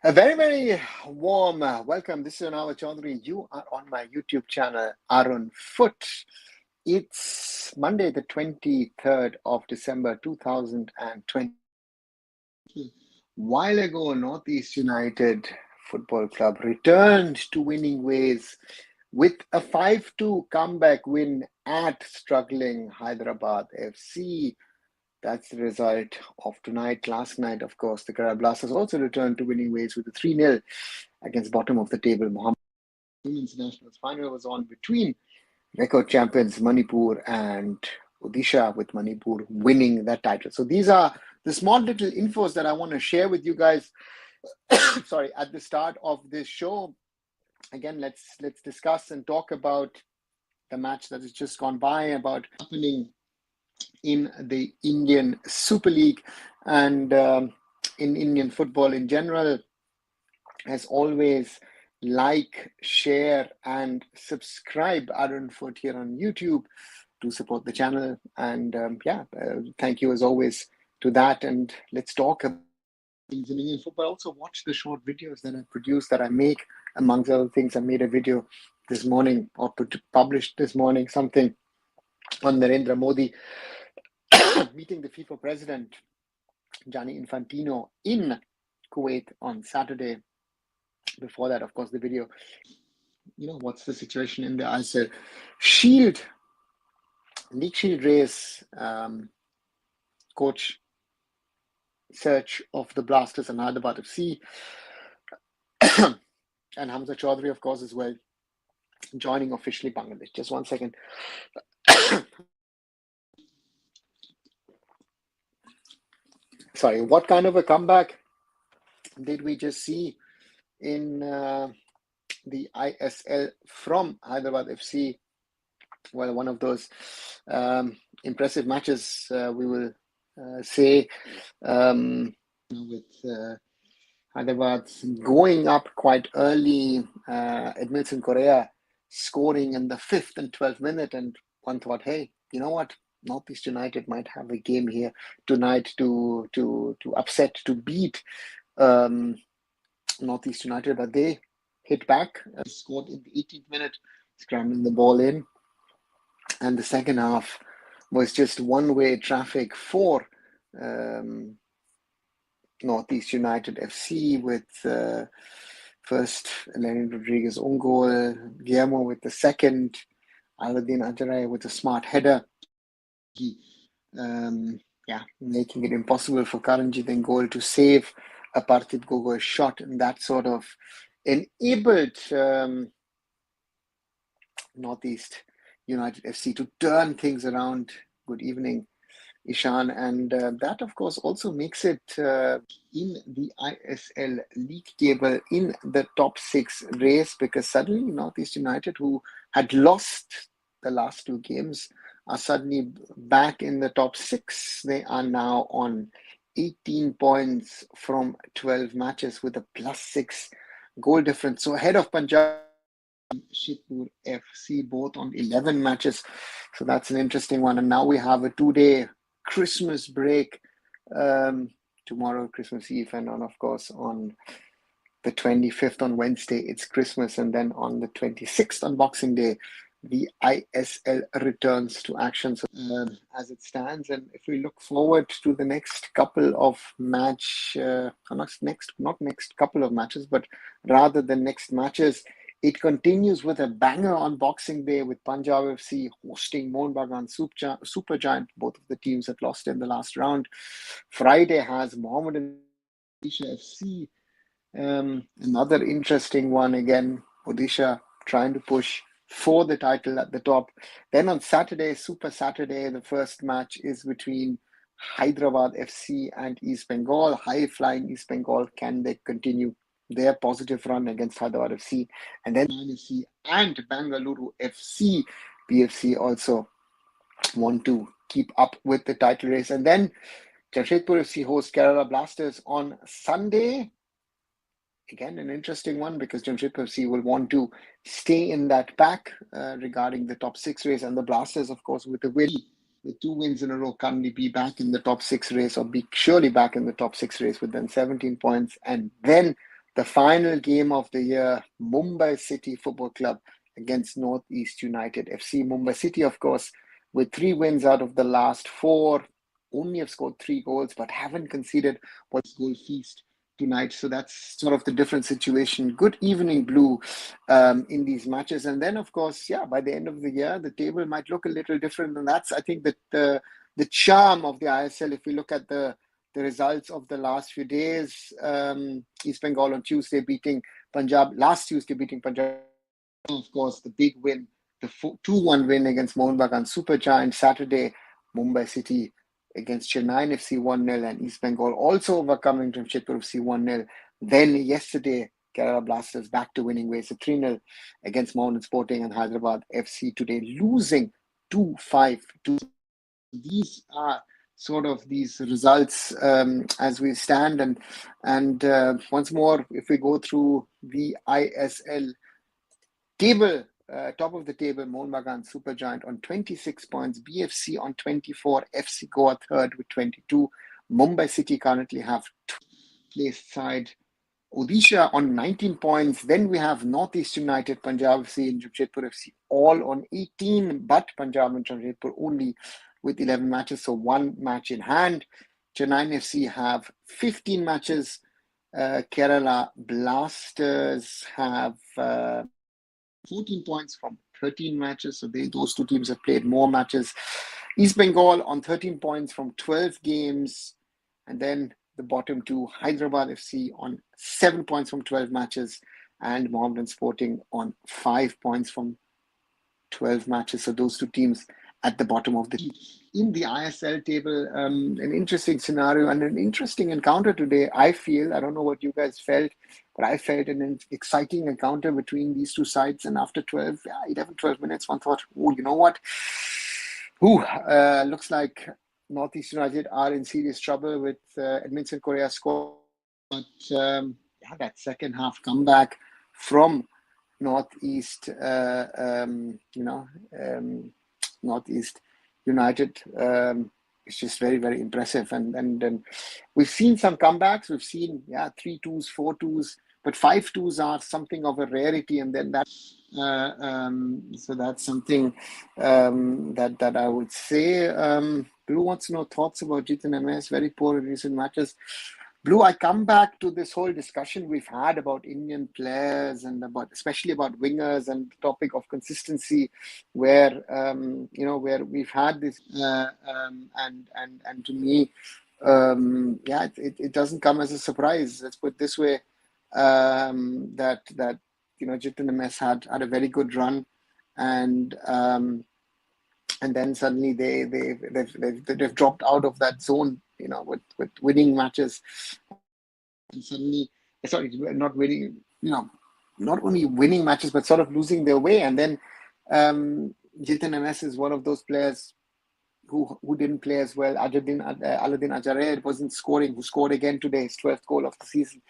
A very, very warm welcome. This is Anawa Chaudhary. You are on my YouTube channel, Arun Foot. It's Monday, the 23rd of December, 2020. While ago, Northeast United Football Club returned to winning ways with a 5-2 comeback win at struggling Hyderabad FC. That's the result of tonight. Last night, of course, the Kerala Blasters also returned to winning ways with a 3-0 against bottom of the table. Mohammed Women's Nationals final was on between record champions Manipur and Odisha, with Manipur winning that title. So these are the small little infos that I want to share with you guys. Sorry, at the start of this show. Again, let's discuss and talk about the match that has just gone by, about happening in the Indian Super League and in Indian football in general. As always, like, share, and subscribe Arun Foot here on YouTube to support the channel. And thank you as always to that. And let's talk about things in Indian football. Also, watch the short videos that I produce, that I make. Amongst other things, I made a video this morning, or published this morning, something on Narendra Modi meeting the FIFA president, Gianni Infantino, in Kuwait on Saturday. Before that, of course, the video, what's the situation in the ISL League Shield race, coach search of the Blasters and Hyderabad FC, and Hamza Chaudhary, of course, as well, joining officially Bangladesh. Just one second. Sorry, what kind of a comeback did we just see in the ISL from Hyderabad FC? Well, one of those impressive matches, we will say, with Hyderabad going up quite early, Edmilson Correa scoring in the 5th and 12th minute, and one thought, hey, you know what? Northeast United might have a game here tonight to upset, to beat Northeast United, but they hit back, scored in the 18th minute, scrambling the ball in, and the second half was just one-way traffic for Northeast United FC, with first Lenny Rodriguez own goal, Guillermo with the second, Aladdin Ajaray with a smart header, making it impossible for Karanjit in goal to save a Parthiv Gogoi shot, and that sort of enabled Northeast United FC to turn things around. Good evening, Ishan, and that, of course, also makes it in the ISL league table in the top 6 race, because suddenly Northeast United, who had lost the last 2 games, are suddenly back in the top 6. They are now on 18 points from 12 matches with a +6 goal difference. So ahead of Punjab, Shitpur FC, both on 11 matches. So that's an interesting one. And now we have a 2-day Christmas break. Tomorrow, Christmas Eve, and on, of course, on the 25th, on Wednesday, it's Christmas. And then on the 26th, on Boxing Day, the ISL returns to action, so, as it stands. And if we look forward to the next couple of not next couple of matches, but rather the next matches, it continues with a banger on Boxing Day, with Punjab FC hosting Mohun Bagan Super Giant. Both of the teams had lost in the last round. Friday has Mohammedan Odisha FC. Another interesting one again, Odisha trying to push for the title at the top. Then on Saturday, Super Saturday, the first match is between Hyderabad FC and East Bengal. High-flying East Bengal, can they continue their positive run against Hyderabad FC? And then FC and Bangalore FC, BFC, also want to keep up with the title race. And then Jamshedpur FC hosts Kerala Blasters on Sunday. Again, an interesting one, because Jamshedpur FC will want to stay in that pack regarding the top 6 race, and the Blasters, of course, with 2 wins in a row, currently be back in the top 6 race, or be surely back in the top 6 race with then 17 points. And then the final game of the year, Mumbai City Football Club against Northeast United FC. Mumbai City, of course, with 3 wins out of the last 4, only have scored 3 goals, but haven't conceded what's goal feast tonight. So that's sort of the different situation. Good evening blue in these matches. And then, of course, by the end of the year, the table might look a little different. And that's, I think, that the charm of the ISL. If we look at the results of the last few days, East Bengal on Tuesday beating Punjab, last Tuesday beating Punjab. Of course, the big win, the 2-1 win against Mohun Bagan Super Giants. Saturday, Mumbai City against Chennai FC 1-0, and East Bengal also overcoming Jamshedpur FC 1-0. Then yesterday, Kerala Blasters back to winning ways, a 3-0 against Mountain Sporting, and Hyderabad FC today losing 2-5. These are sort of these results as we stand, and once more, if we go through the ISL table, top of the table, Mohun Bagan Super Giant on 26 points, BFC on 24, FC Goa third with 22, Mumbai City currently have placed side, Odisha on 19 points. Then we have Northeast United, Punjab FC and Jamshedpur FC all on 18, but Punjab and Jamshedpur only with 11 matches, so 1 match in hand. Chennai FC have 15 matches. Kerala Blasters have 14 points from 13 matches, so those 2 teams have played more matches. East Bengal on 13 points from 12 games, and then the bottom 2, Hyderabad FC on 7 points from 12 matches, and Mohammedan Sporting on 5 points from 12 matches. So those 2 teams at the bottom of in the ISL table. An interesting scenario and an interesting encounter today, I feel. I don't know what you guys felt, but I felt an exciting encounter between these 2 sides. And after 12 minutes, one thought, you know what? Looks like Northeast United are in serious trouble with Edmondson Correa score. But that second half comeback from Northeast, Northeast United is just very, very impressive. And we've seen some comebacks. We've seen 3-2s, 4-2s, but 5-2s are something of a rarity. And then that, so that's something that I would say. Blue wants to know thoughts about Jitan MS. Very poor in recent matches. Blue, I come back to this whole discussion we've had about Indian players and especially about wingers and the topic of consistency, where where we've had this and to me, it doesn't come as a surprise. Let's put it this way, that Jitan MS had a very good run, and then suddenly they've dropped out of that zone, with winning matches, and suddenly, not winning, not only winning matches, but sort of losing their way. And then Jitan MS is one of those players who didn't play as well. Aladdin Ajaray wasn't scoring, who scored again today, his 12th goal of the season.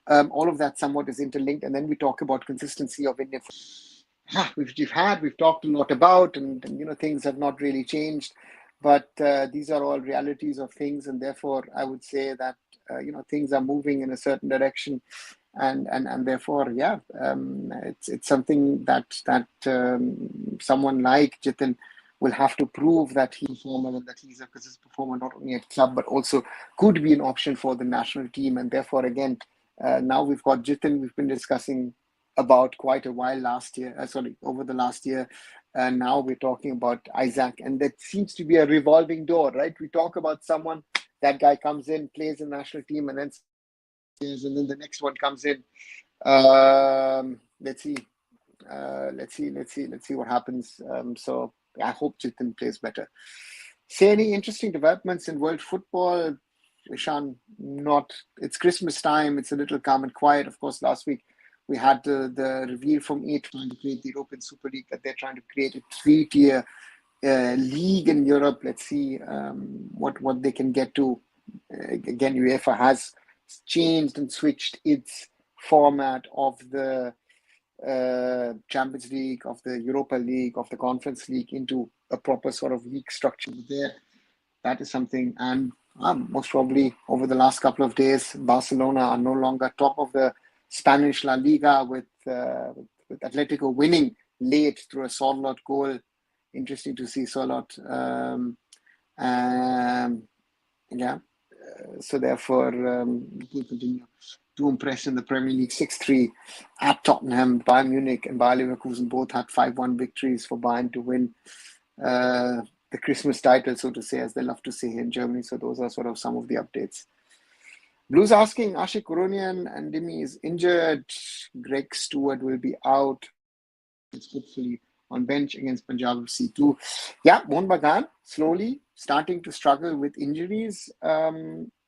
All of that somewhat is interlinked. And then we talk about consistency of Indian football. We've talked a lot about, and things have not really changed. But these are all realities of things, and therefore I would say that things are moving in a certain direction, and therefore it's something that someone like Jitan will have to prove that he's a performer and that he's a consistent performer not only at club but also could be an option for the national team. And therefore again, now we've got Jitan. We've been discussing about quite a while over the last year. And now we're talking about Isaac, and that seems to be a revolving door, right? We talk about someone, that guy comes in, plays in the national team, and then the next one comes in. Let's see what happens. So I hope Jitan plays better. Say any interesting developments in world football, Ishan? It's Christmas time. It's a little calm and quiet. Of course, last week we had the reveal from A trying to create the European Super League, that they're trying to create a 3-tier league in Europe. Let's see what they can get to. Again, UEFA has changed and switched its format of the Champions League, of the Europa League, of the Conference League into a proper sort of league structure there. That is something. And most probably over the last couple of days, Barcelona are no longer top of the Spanish La Liga with Atletico winning late through a Sorloth goal. Interesting to see Sorloth. So therefore, we'll continue to impress in the Premier League. 6-3 at Tottenham. Bayern Munich and Bayer Leverkusen both had 5-1 victories for Bayern to win the Christmas title, so to say, as they love to say here in Germany. So those are sort of some of the updates. Blues asking, Ashik Kurunian and Dimi is injured. Greg Stewart will be out. It's hopefully on bench against Punjab FC too. Yeah, Mohun Bagan slowly starting to struggle with injuries.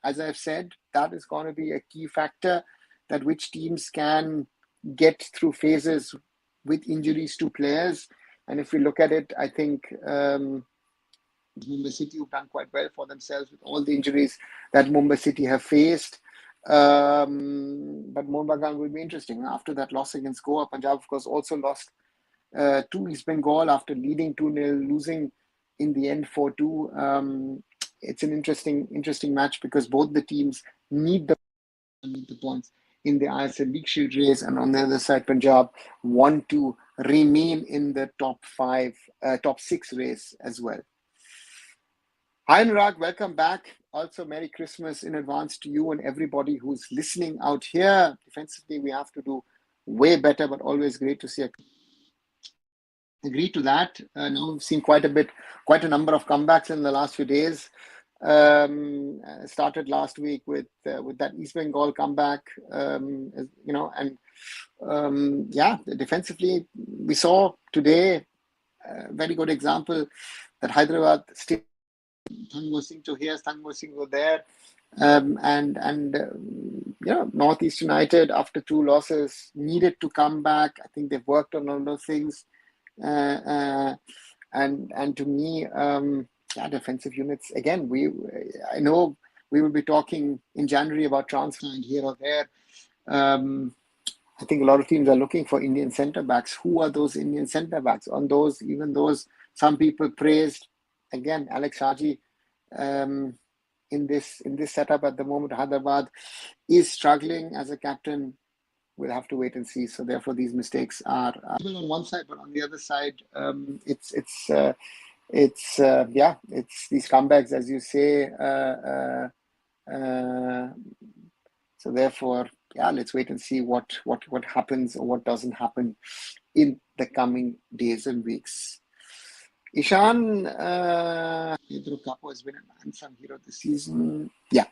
As I've said, that is going to be a key factor, that which teams can get through phases with injuries to players. And if we look at it, I think Mumbai City have done quite well for themselves with all the injuries that Mumbai City have faced. But Mohun Bagan will be interesting. After that loss against Goa, Punjab, of course, also lost to East Bengal after leading 2-0, losing in the end 4-2. It's an interesting match because both the teams need the points in the ISL League Shield race, and on the other side, Punjab want to remain in the top 6 race as well. Hi Anurag, welcome back. Also, Merry Christmas in advance to you and everybody who's listening out here. Defensively, we have to do way better, but always great to see. Agree to that. Now we've seen quite a number of comebacks in the last few days. Started last week with that East Bengal comeback, defensively we saw today a very good example that Hyderabad still Thango Singh to here, Thango Singh were there, Northeast United after 2 losses needed to come back. I think they've worked on all those things, and to me. Defensive units. Again, I know we will be talking in January about transfer here or there. I think a lot of teams are looking for Indian centre backs. Who are those Indian centre backs? On those, even those some people praised. Again, Alex Haji in this setup at the moment, Hyderabad is struggling as a captain. We'll have to wait and see. So therefore, these mistakes are on one side, but on the other side, it's these comebacks, as you say. So therefore, let's wait and see what happens or what doesn't happen in the coming days and weeks. Ishan, Pedro Capo has been an unsung hero this season. Yeah.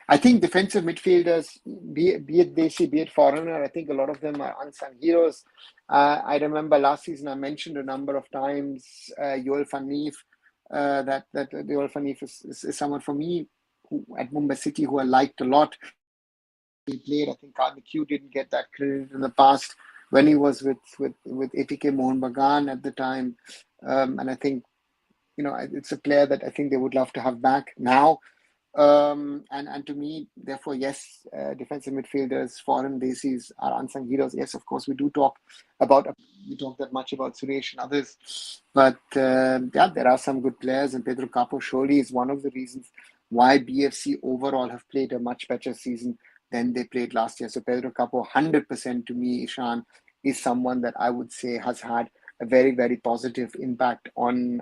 I think defensive midfielders, be it Desi, be it foreigner, I think a lot of them are unsung heroes. I remember last season I mentioned a number of times Joel van Neef, that Joel van Neef is someone for me who at Mumbai City who I liked a lot. He played, I think Carl McHugh didn't get that credit in the past when he was with ATK Mohun Bagan at the time. And I think, it's a player that I think they would love to have back now. And to me, therefore, yes, defensive midfielders, foreign Desis are unsung heroes. Yes, of course, we talk that much about Suresh and others, but there are some good players, and Pedro Capo surely is one of the reasons why BFC overall have played a much better season than they played last year. So Pedro Capo, 100% to me, Ishan, is someone that I would say has had a very, very positive impact on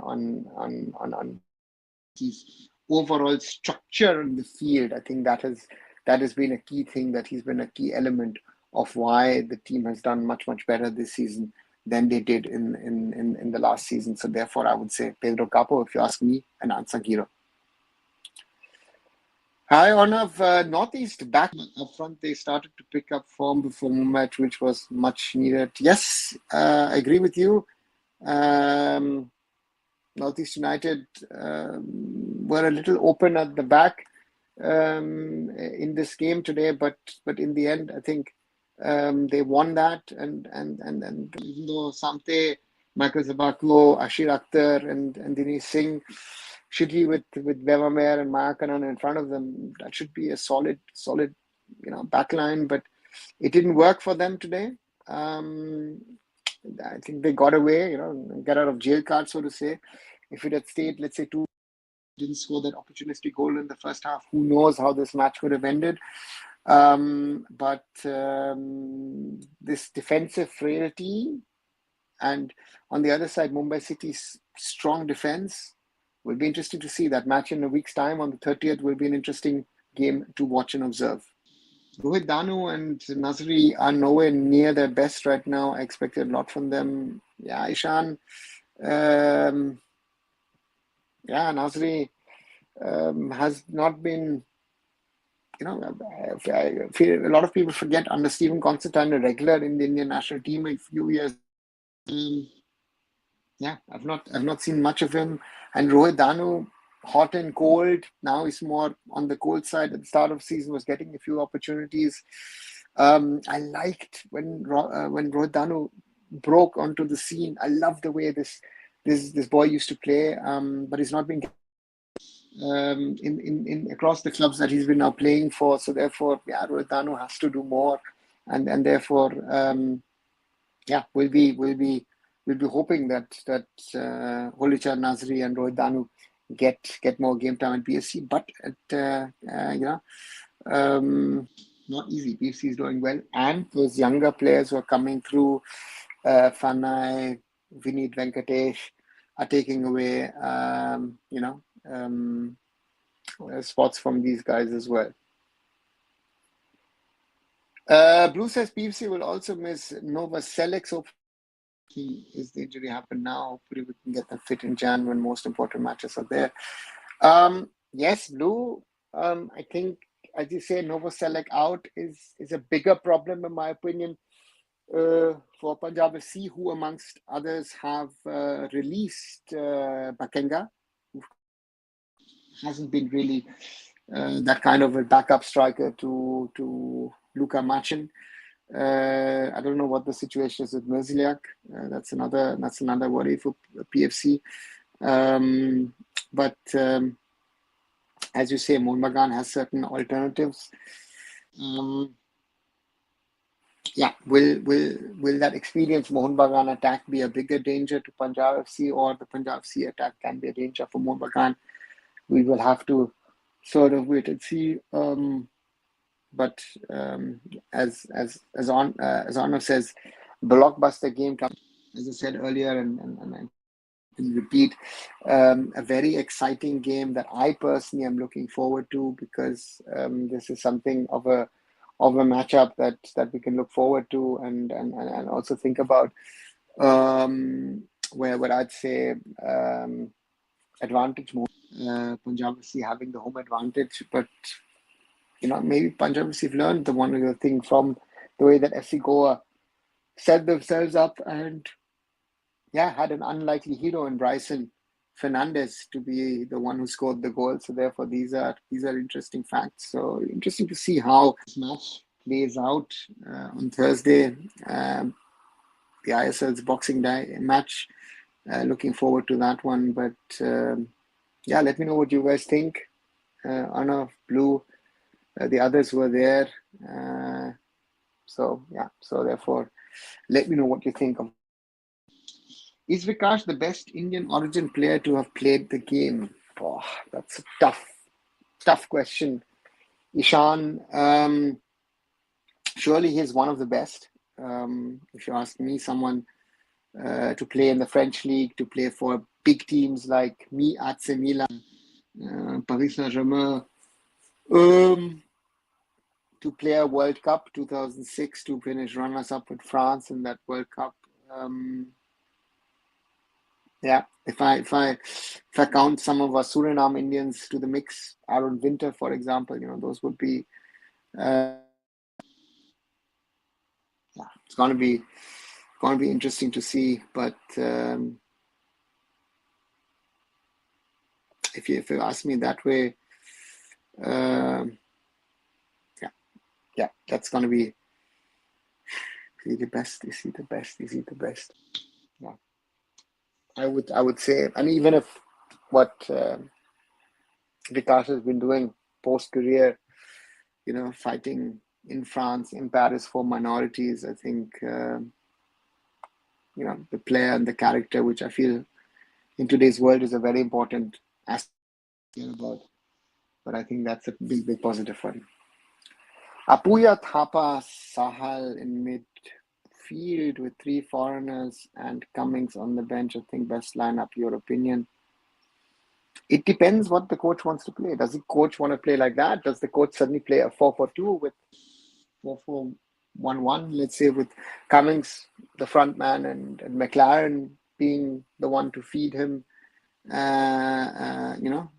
his overall structure in the field. I think that has been a key thing, that he's been a key element of why the team has done much, much better this season than they did in the last season. So therefore, I would say Pedro Capo, if you ask me, an unsung hero. Hi, Arnav. Northeast back up front, they started to pick up form before match, which was much needed. Yes, I agree with you. Northeast United were a little open at the back in this game today, but in the end, I think they won that. And even though Samte, Michael Zabako, Ashir Akhtar, and Dinesh Singh, Shidli with Beva Mayer and Maya Kanan in front of them, that should be a solid backline, but it didn't work for them today. I think they got away, get out of jail card, so to say. If it had stayed, let's say, didn't score that opportunistic goal in the first half, who knows how this match would have ended. But this defensive frailty, and on the other side, Mumbai City's strong defense, will be interesting to see. That match in a week's time on the 30th will be an interesting game to watch and observe. Rohit Danu and Nazri are nowhere near their best right now. I expected a lot from them. Yeah, Ishan. Um, yeah, Nazri has not been, I feel a lot of people forget under Stephen Constantine, a regular in the Indian national team a few years. Yeah, I've not seen much of him. And Rohit Danu, hot and cold. Now he's more on the cold side. At the start of the season, was getting a few opportunities. I liked when Rohit Danu broke onto the scene. I love the way this boy used to play. But he's not been in across the clubs that he's been now playing for. So therefore, yeah, Rohit Danu has to do more, and therefore, yeah, we'll be hoping that Holichar Nazri and Rohit Danu get more game time at PSC, but not easy. PSC is doing well, and those younger players who are coming through, Fanai, Vineet Venkatesh, are taking away spots from these guys as well. Blue says PFC will also miss Nova Selleck. So is the injury happened now? Hopefully we can get them fit in Jan when most important matches are there. Yes, Blue. I think, as you say, Nova Selleck out is a bigger problem in my opinion for Punjab FC, who amongst others have released Bakenga, who hasn't been really that kind of a backup striker to Luka Machin. I don't know what the situation is with Merzliak. That's another worry for PFC. But as you say, Mohun Bagan has certain alternatives. Yeah, will that experienced Mohun Bagan attack be a bigger danger to Punjab FC, or the Punjab FC attack can be a danger for Mohun Bagan? We will have to sort of wait and see. But as Arnav says, blockbuster game comes, as I said earlier, and I can repeat, a very exciting game that I personally am looking forward to, because this is something of a matchup that we can look forward to and also think about, where I'd say advantage more, Punjab FC having the home advantage, but maybe Punjab FC have learned the one other thing from the way that FC Goa set themselves up and had an unlikely hero in Bryson Fernandez to be the one who scored the goal. So therefore, these are interesting facts. So interesting to see how this match plays out on Thursday. The ISL's Boxing Day match. Looking forward to that one. But let me know what you guys think. Anna, Blue, the others were there. So therefore, let me know what you think of. Is Vikash the best Indian origin player to have played the game? Oh, that's a tough question. Ishan, surely he's one of the best. If you ask me, someone to play in the French league, to play for big teams like AC Milan, Paris Saint-Germain, to play a World Cup 2006, to finish runners-up with France in that World Cup. If I count some of our Suriname Indians to the mix, Aaron Winter, for example, those would be. It's going to be interesting to see. But if you ask me that way, that's going to be. Is he the best? Is he the best? Is he the best? Yeah. I would say, and even if what Vikas has been doing post-career, fighting in France, in Paris for minorities, I think, the player and the character, which I feel in today's world is a very important aspect about. But I think that's a big positive for him. Apuya Thapa Sahal in midfield with three foreigners and Cummings on the bench. I think best lineup. Your opinion? It depends what the coach wants to play. Does the coach want to play like that? Does the coach suddenly play a 4-4-2 with 4-4-1-1? Let's say with Cummings, the front man, and McLaren being the one to feed him. You know.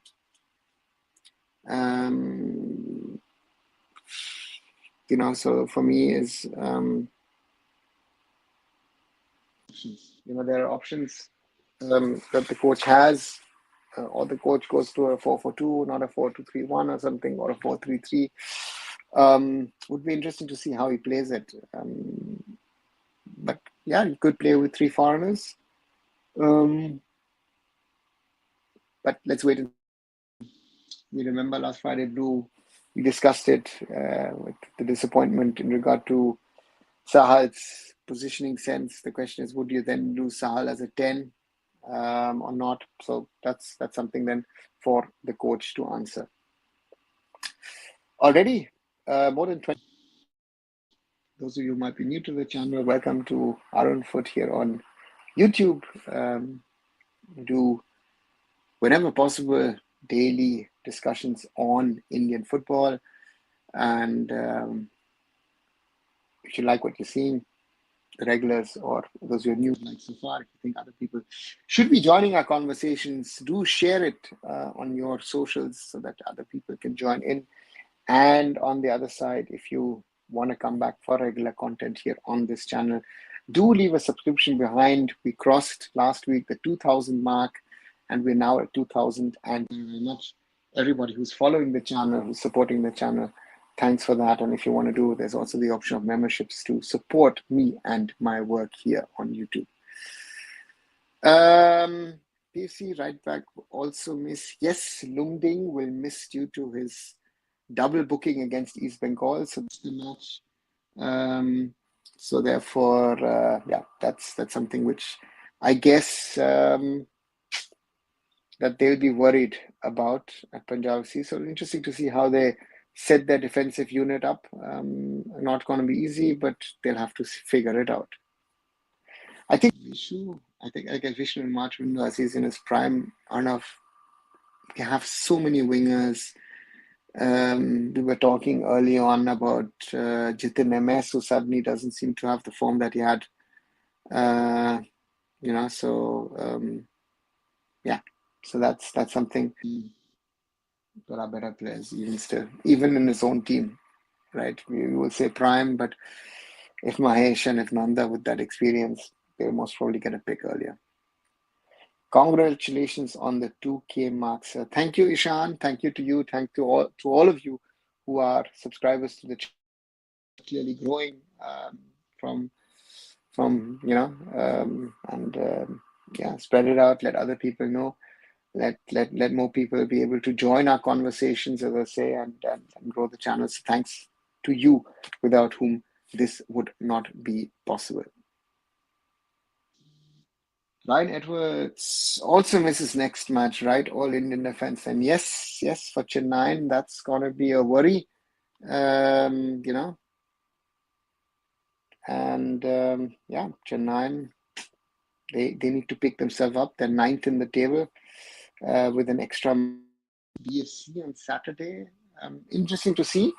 You know, so for me is there are options that the coach has, or the coach goes to a 4-4-2, not a 4-2-3-1 or something, or a 4-3-3. Would be interesting to see how he plays it. But yeah, you could play with three foreigners. But let's wait. We remember last Friday Blue, we discussed it with the disappointment in regard to Sahal's positioning sense. The question is, would you then do Sahal as a 10 or not? So that's something then for the coach to answer. Already more than 20. Those of you who might be new to the channel, welcome to Arunfoot here on YouTube. Do whenever possible daily discussions on Indian football, and if you like what you're seeing, the regulars or those who are new like so far, if you think other people should be joining our conversations, do share it on your socials so that other people can join in. And on the other side, if you want to come back for regular content here on this channel, do leave a subscription behind. We crossed last week the 2,000 mark, and we're now at 2,000. And thank you very much, everybody who's following the channel, who's supporting the channel. Thanks for that. And if you want to do, there's also the option of memberships to support me and my work here on YouTube. PFC right back also miss. Yes, Lungding will miss due to his double booking against East Bengal. So that's the match. So therefore, yeah, that's something which I guess that they'll be worried about at Punjab FC. So interesting to see how they set their defensive unit up. Not going to be easy, but they'll have to figure it out. I think Vishnu in March window, as he's in his prime, Arnav, they have so many wingers. We were talking early on about Jitin MS, who suddenly doesn't seem to have the form that he had. So that's something. There are better players even in his own team, right? We will say prime, but if Mahesh and if Nanda with that experience, they'll most probably get a pick earlier. Congratulations on the 2K marks. Thank you, Ishan. Thank you to you. Thank to all of you who are subscribers to the channel. Clearly growing spread it out. Let other people know. Let more people be able to join our conversations, as I say, and grow the channel. So thanks to you, without whom this would not be possible. Ryan Edwards also misses next match, right? All Indian defense. And yes, for Chennai, that's going to be a worry, And Chennai, they need to pick themselves up. They're ninth in the table with an extra BFC on Saturday. Interesting to see.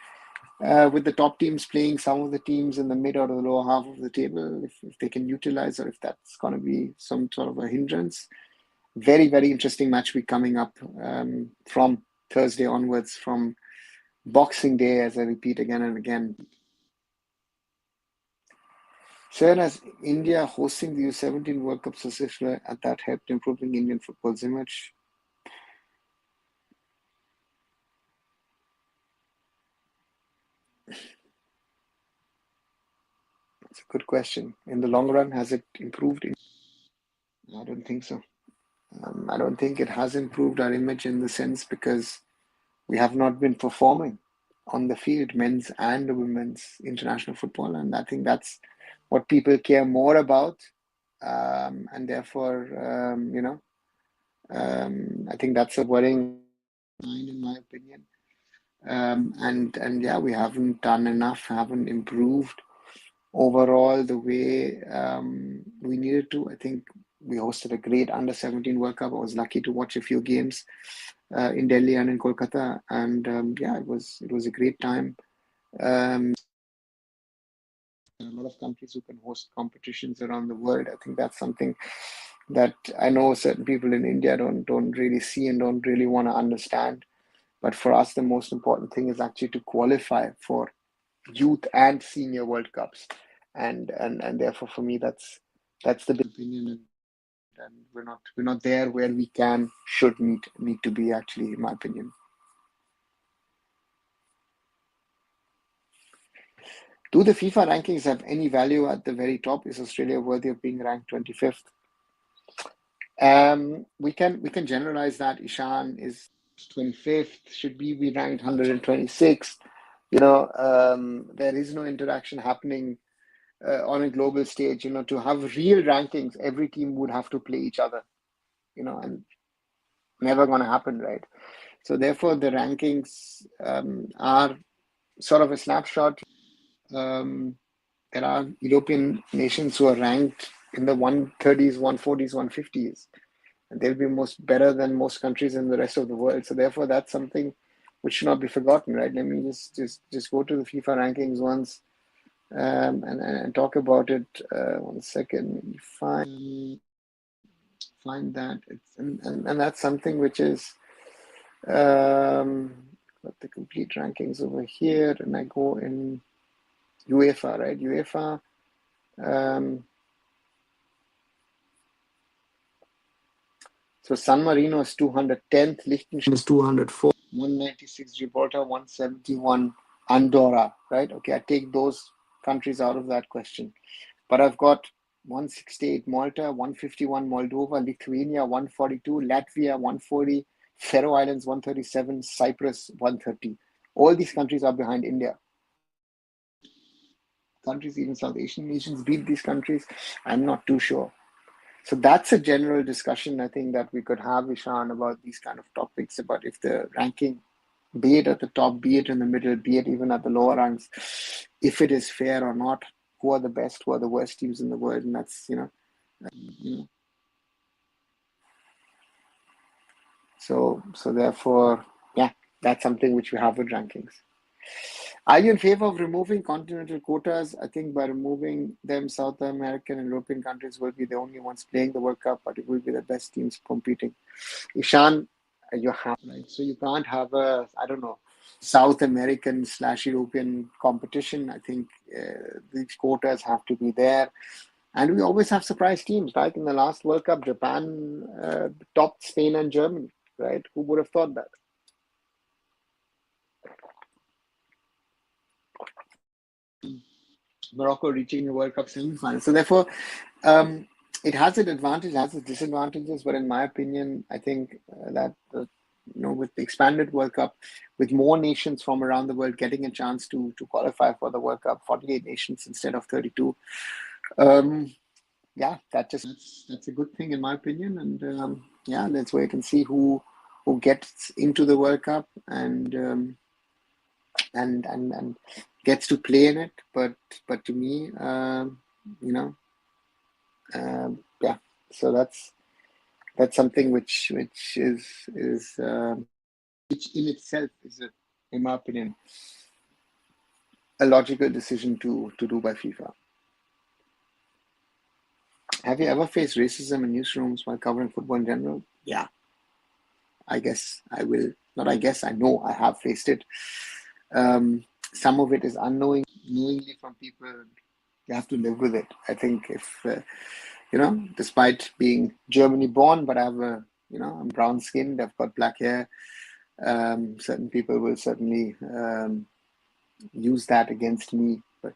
With the top teams playing some of the teams in the mid or the lower half of the table, if they can utilize, or if that's going to be some sort of a hindrance. Very, very interesting match week coming up from Thursday onwards, from Boxing Day, as I repeat again and again. Sir, as India hosting the U17 World Cup successfully, and that helped improving Indian football's image? That's a good question. In the long run, has it improved? I don't think so. I don't think it has improved our image in the sense because we have not been performing on the field, men's and women's international football. And I think that's what people care more about. And therefore, I think that's a worrying sign, in my opinion. And yeah, we haven't done enough, haven't improved overall the way we needed to. I think we hosted a great under 17 World Cup. I was lucky to watch a few games in Delhi and in Kolkata, and yeah, it was a great time. A lot of countries who can host competitions around the world. I think that's something that I know certain people in India don't really see and don't really want to understand. But for us, the most important thing is actually to qualify for youth and senior World Cups, and therefore for me that's the big opinion, and we're not there where we should need to be, actually, in my opinion. Do the FIFA rankings have any value at the very top? Is Australia worthy of being ranked 25th? We can generalize that. Ishan is 25th, should be ranked 126th. There is no interaction happening on a global stage. To have real rankings, every team would have to play each other, and never going to happen, right? So therefore, the rankings are sort of a snapshot. Um, there are European nations who are ranked in the 130s, 140s, 150s, and they'll be most better than most countries in the rest of the world. So therefore, that's something which should not be forgotten, right? Let me just go to the FIFA rankings once, and talk about it. 1 second, let me find that. And that's something which is got the complete rankings over here, and I go in UEFA, right? UEFA. So San Marino is 210th, Liechtenstein is 204, 196 Gibraltar, 171 Andorra, right? Okay, I take those countries out of that question. But I've got 168 Malta, 151 Moldova, Lithuania, 142, Latvia, 140, Faroe Islands, 137, Cyprus, 130. All these countries are behind India. Countries, even South Asian nations, beat these countries? I'm not too sure. So that's a general discussion I think that we could have, Ishan, about these kind of topics, about if the ranking, be it at the top, be it in the middle, be it even at the lower ranks, if it is fair or not, who are the best, who are the worst teams in the world, and that's, you know. So therefore, yeah, that's something which we have with rankings. Are you in favor of removing continental quotas? I think by removing them, South American and European countries will be the only ones playing the World Cup, but it will be the best teams competing. Ishan, you have, right? So you can't have a, I don't know, South American / European competition. I think these quotas have to be there. And we always have surprise teams. Like in the last World Cup, Japan topped Spain and Germany, right? Who would have thought that? Morocco reaching the World Cup semi-final. So therefore, it has its advantages, has its disadvantages. But in my opinion, I think that with the expanded World Cup, with more nations from around the world getting a chance to qualify for the World Cup, 48 nations instead of 32. Yeah, that's a good thing in my opinion. And yeah, that's where you can see who gets into the World Cup and gets to play in it. But to me, yeah. So that's something which is which in itself is, in my opinion, a logical decision to do by FIFA. Have you ever faced racism in newsrooms while covering football in general? Yeah, I guess I will. Not I guess, I know I have faced it. Some of it is knowingly from people. You have to live with it. I think if, despite being Germany born, but I have I'm brown skinned, I've got black hair. Certain people will certainly use that against me. But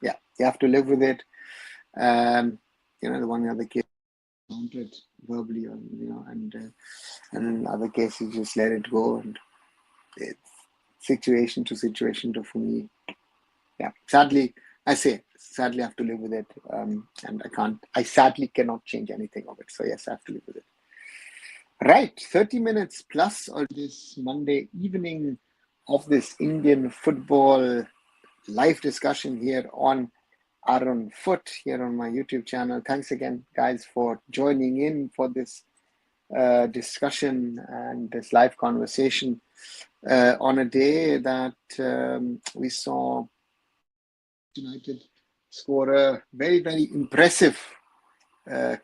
yeah, you have to live with it. The one other case, counted verbally, and in other cases, just let it go. And it's situation to situation to, for me. Yeah, sadly, I have to live with it. And I sadly cannot change anything of it. So yes, I have to live with it. Right, 30 minutes plus on this Monday evening. of this Indian football live discussion here on Arun Foot here on my YouTube channel. Thanks again, guys, for joining in for this discussion and this live conversation on a day that we saw United score a very, very impressive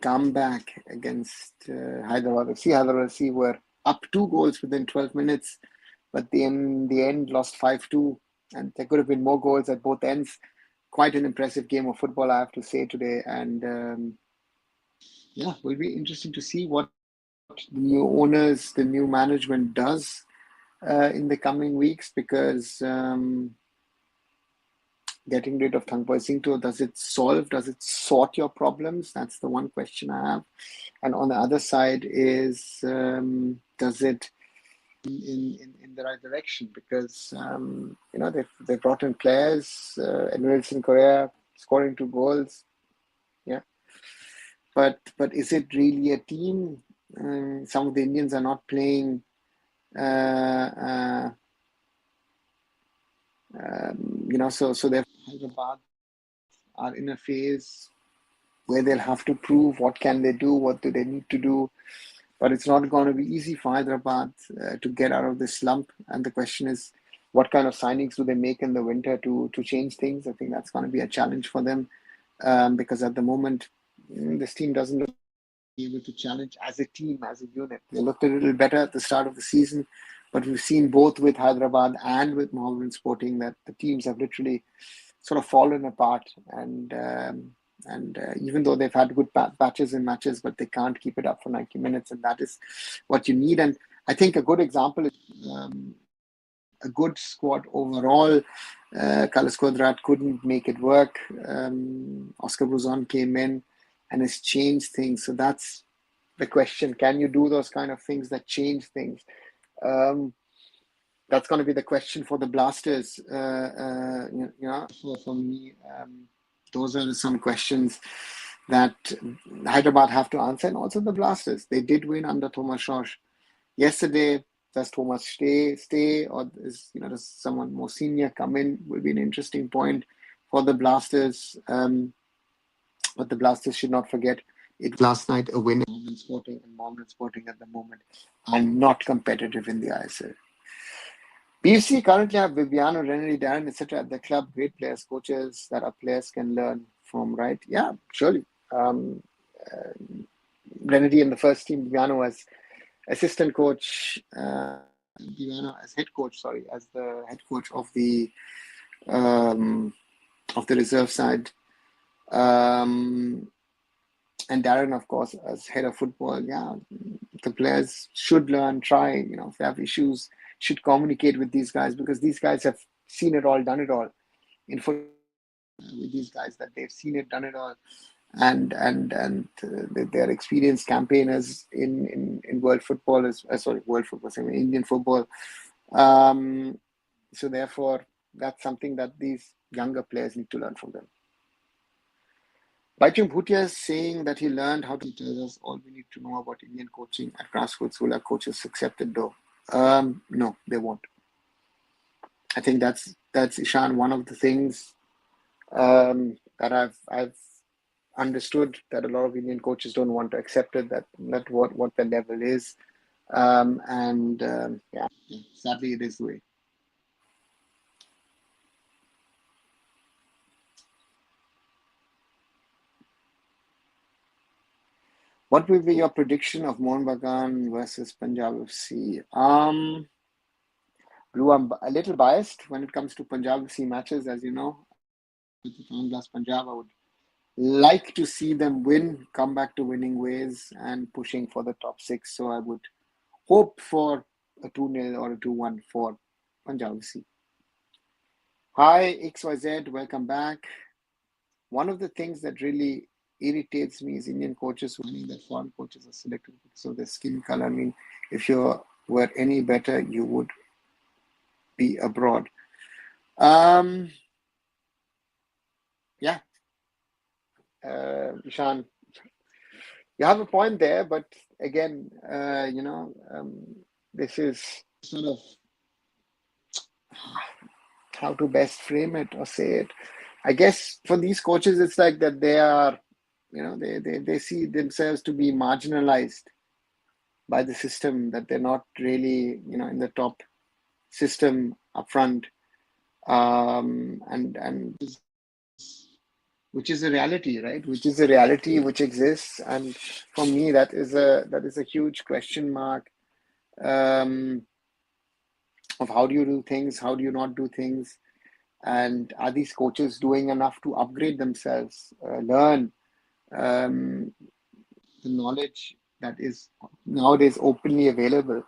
comeback against Hyderabad FC. Hyderabad FC were up 2 goals within 12 minutes, but in the end lost 5-2, and there could have been more goals at both ends. Quite an impressive game of football, I have to say, today. And yeah, it will be interesting to see what the new owners, the new management does in the coming weeks, because getting rid of Thangpa Singto, does it sort your problems? That's the one question I have. And on the other side is, does it in the right direction? Because they've brought in players, Wilson Korea scoring 2 goals, yeah. But is it really a team? Some of the Indians are not playing. So they're Hyderabad are in a phase where they'll have to prove what can they do, what do they need to do. But it's not going to be easy for Hyderabad to get out of this slump. And the question is, what kind of signings do they make in the winter to change things? I think that's going to be a challenge for them, because at the moment, this team doesn't look able to challenge as a team, as a unit. They looked a little better at the start of the season, but we've seen both with Hyderabad and with Mohammedan Sporting that the teams have literally sort of fallen apart. And even though they've had good patches and matches, but they can't keep it up for 90 minutes, and that is what you need. And I think a good example is a good squad overall. Carlos Cuadrat couldn't make it work. Oscar Bruzon came in and has changed things. So that's the question. Can you do those kind of things that change things? That's going to be the question for the Blasters. For me, those are some questions that Hyderabad have to answer, and also the Blasters. They did win under Thomas Schorsch yesterday. Does Thomas stay, or does someone more senior come in? Will be an interesting point for the Blasters. But the Blasters should not forget it last night a win. Mohammedan Sporting at the moment are not competitive in the ISL. BFC currently have Viviano, Rennery, Darren, etc. at the club. Great players, coaches that our players can learn from, right? Yeah, surely. Rennery in the first team, Viviano as assistant coach, Viviano as head coach, as the head coach of the reserve side. And Darren, of course, as head of football. Yeah, the players should learn, try, if they have issues, should communicate with these guys, because these guys have seen it all, done it all in football. With these guys, that they've seen it, done it all, and they're experienced campaigners in world football, Indian football. So therefore, that's something that these younger players need to learn from them. Baichung Bhutia is saying that he learned how to tell us all we need to know about Indian coaching at grassroots. Will our coaches accept it though? No, they won't. I think that's Ishan, one of the things that I've understood, that a lot of Indian coaches don't want to accept it, that what the level is. Sadly it is the way. What will be your prediction of Mohun Bagan versus Punjab FC? Blue, I'm a little biased when it comes to Punjab FC matches, as you know. With Punjab, I would like to see them win, come back to winning ways and pushing for the top 6. So I would hope for a 2-0 or a 2-1 for Punjab FC. Hi, XYZ, welcome back. One of the things that really irritates me is Indian coaches winning that foreign coaches are selected because of their skin color. I mean, if you were any better, you would be abroad. Yeah. Ishan, you have a point there, but again, this is sort of how to best frame it or say it. I guess for these coaches, it's like that they are, they see themselves to be marginalized by the system, that they're not really, in the top system up front. And which is a reality, right? Which is a reality which exists. And for me, that is a huge question mark, um, of how do you do things, how do you not do things, and are these coaches doing enough to upgrade themselves, learn the knowledge that is nowadays openly available.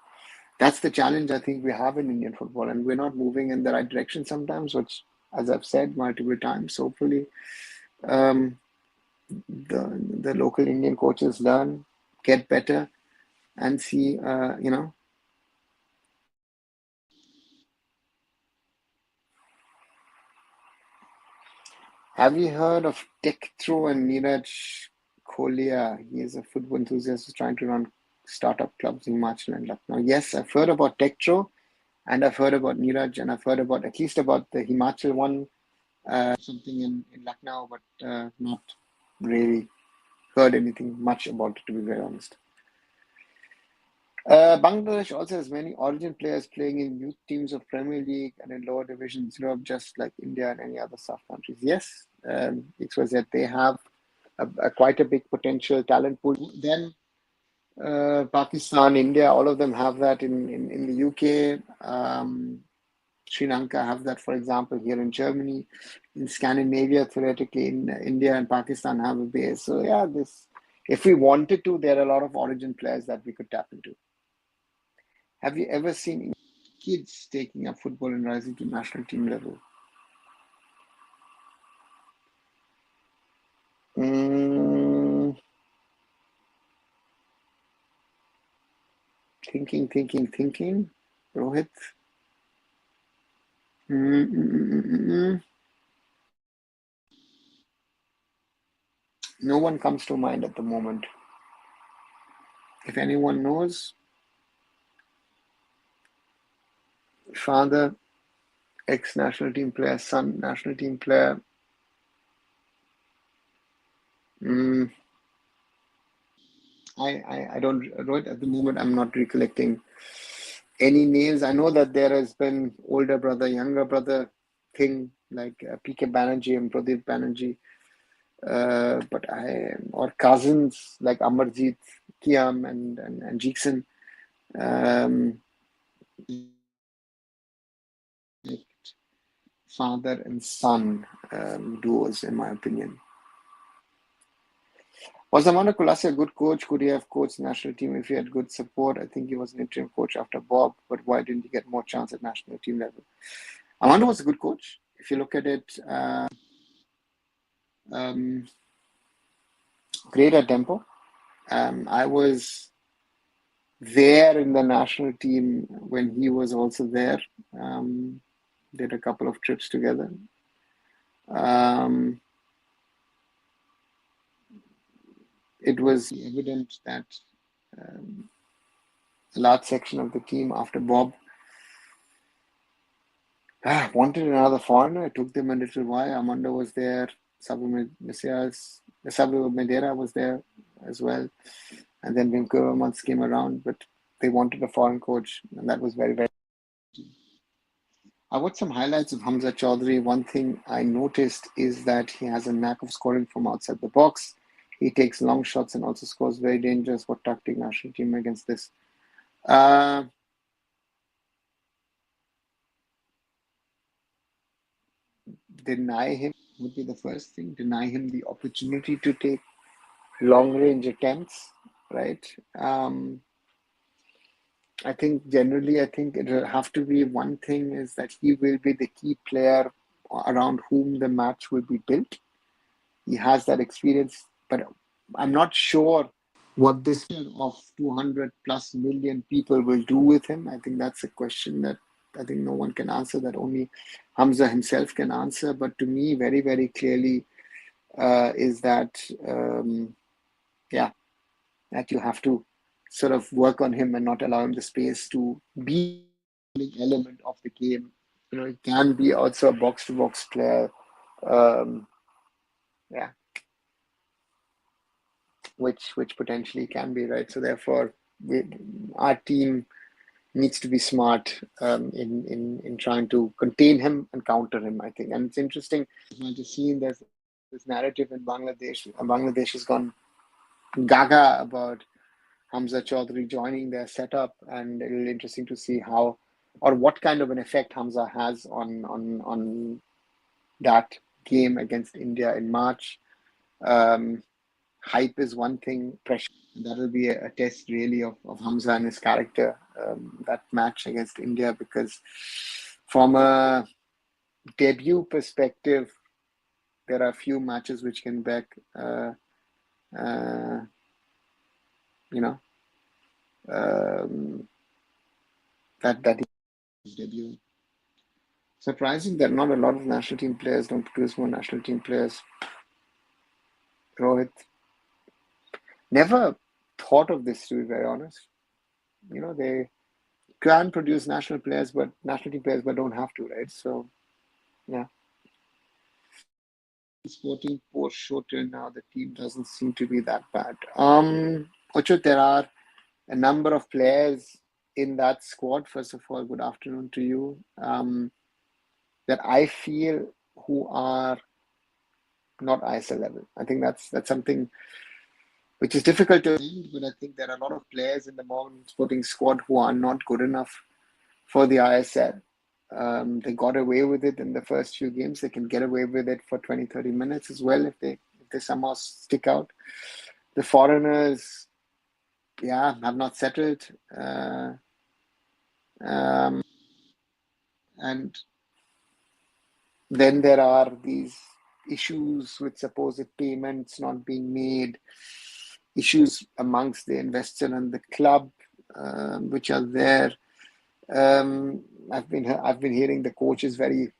That's the challenge I think we have in Indian football, and we're not moving in the right direction sometimes, which, as I've said multiple times, hopefully um, the local Indian coaches learn, get better, and see, Have you heard of Tech Throw and Neeraj Kolia? He is a football enthusiast who's trying to run startup clubs in Himachal and Lucknow. Yes, I've heard about Tech Throw, and I've heard about Neeraj, and I've heard about at least about the Himachal one, something in Lucknow, but not really heard anything much about it, to be very honest. Bangladesh also has many origin players playing in youth teams of Premier League and in lower divisions in Europe, just like India and any other South countries. Yes, XYZ, they have quite a big potential talent pool. Then Pakistan, India, all of them have that in the UK. Sri Lanka have that, for example, here in Germany. In Scandinavia, theoretically, in India and Pakistan have a base. So yeah, if we wanted to, there are a lot of origin players that we could tap into. Have you ever seen kids taking up football and rising to national team level? Mm, thinking. Rohit? Mm, mm, mm, mm, mm, mm. No one comes to mind at the moment. If anyone knows, father, ex-national team player, son, national team player. Mm, I don't, Rohit, at the moment, I'm not recollecting any names. I know that there has been older brother, younger brother thing, like PK Banerjee and Pradeep Banerjee. But or cousins like Amarjeet, Kiam, and Jeekson, um, like father and son duos, in my opinion. Was Amanda Kulasi a good coach? Could he have coached the national team if he had good support? I think he was an interim coach after Bob, but why didn't he get more chance at national team level? Amanda was a good coach. If you look at it, um, great at tempo. I was there in the national team when he was also there. Did a couple of trips together. Um, it was evident that um, a large section of the team after Bob wanted another foreigner. It took them a little while. Amanda was there. Sabu Medera was there as well. And then Vancouver months came around, but they wanted a foreign coach, and that was very, very. I watched some highlights of Hamza Chaudhary. One thing I noticed is that he has a knack of scoring from outside the box. He takes long shots and also scores very dangerous. What tactic national team against this? Uh, deny him would be the first thing. Deny him the opportunity to take long range attempts, right? I think generally, I think it'll have to be one thing is that he will be the key player around whom the match will be built. He has that experience, but I'm not sure what this of 200 plus million people will do with him. I think that's a question that I think no one can answer, that only Hamza himself can answer. But to me, very, very clearly, is that, yeah, that you have to sort of work on him and not allow him the space to be an element of the game He can be also a box-to-box player. Um, yeah, which potentially can be, right. So therefore, our team needs to be smart in trying to contain him and counter him, I think. And it's interesting. I just seen there's this narrative in Bangladesh. Bangladesh has gone gaga about Hamza Chaudhry joining their setup, and it'll be interesting to see how or what kind of an effect Hamza has on that game against India in March. Um, Hype is one thing, pressure. That'll be a test really of Hamza and his character, that match against India, because from a debut perspective, there are a few matches which can back, uh, you know, um, that debut. Surprising that not a lot of national team players don't produce more national team players. Rohit, never thought of this, to be very honest. They can produce national players, but national team players, but don't have to, right? So, yeah. Sporting post show till now, the team doesn't seem to be that bad. Ochut, there are a number of players in that squad. First of all, good afternoon to you. That I feel who are not ISL level. I think that's something which is difficult to end, but I think there are a lot of players in the modern sporting squad who are not good enough for the ISL. They got away with it in the first few games. They can get away with it for 20, 30 minutes as well if they somehow stick out. The foreigners, yeah, have not settled. And then there are these issues with supposed payments not being made, issues amongst the investor and the club, which are there. I've been hearing the coach is very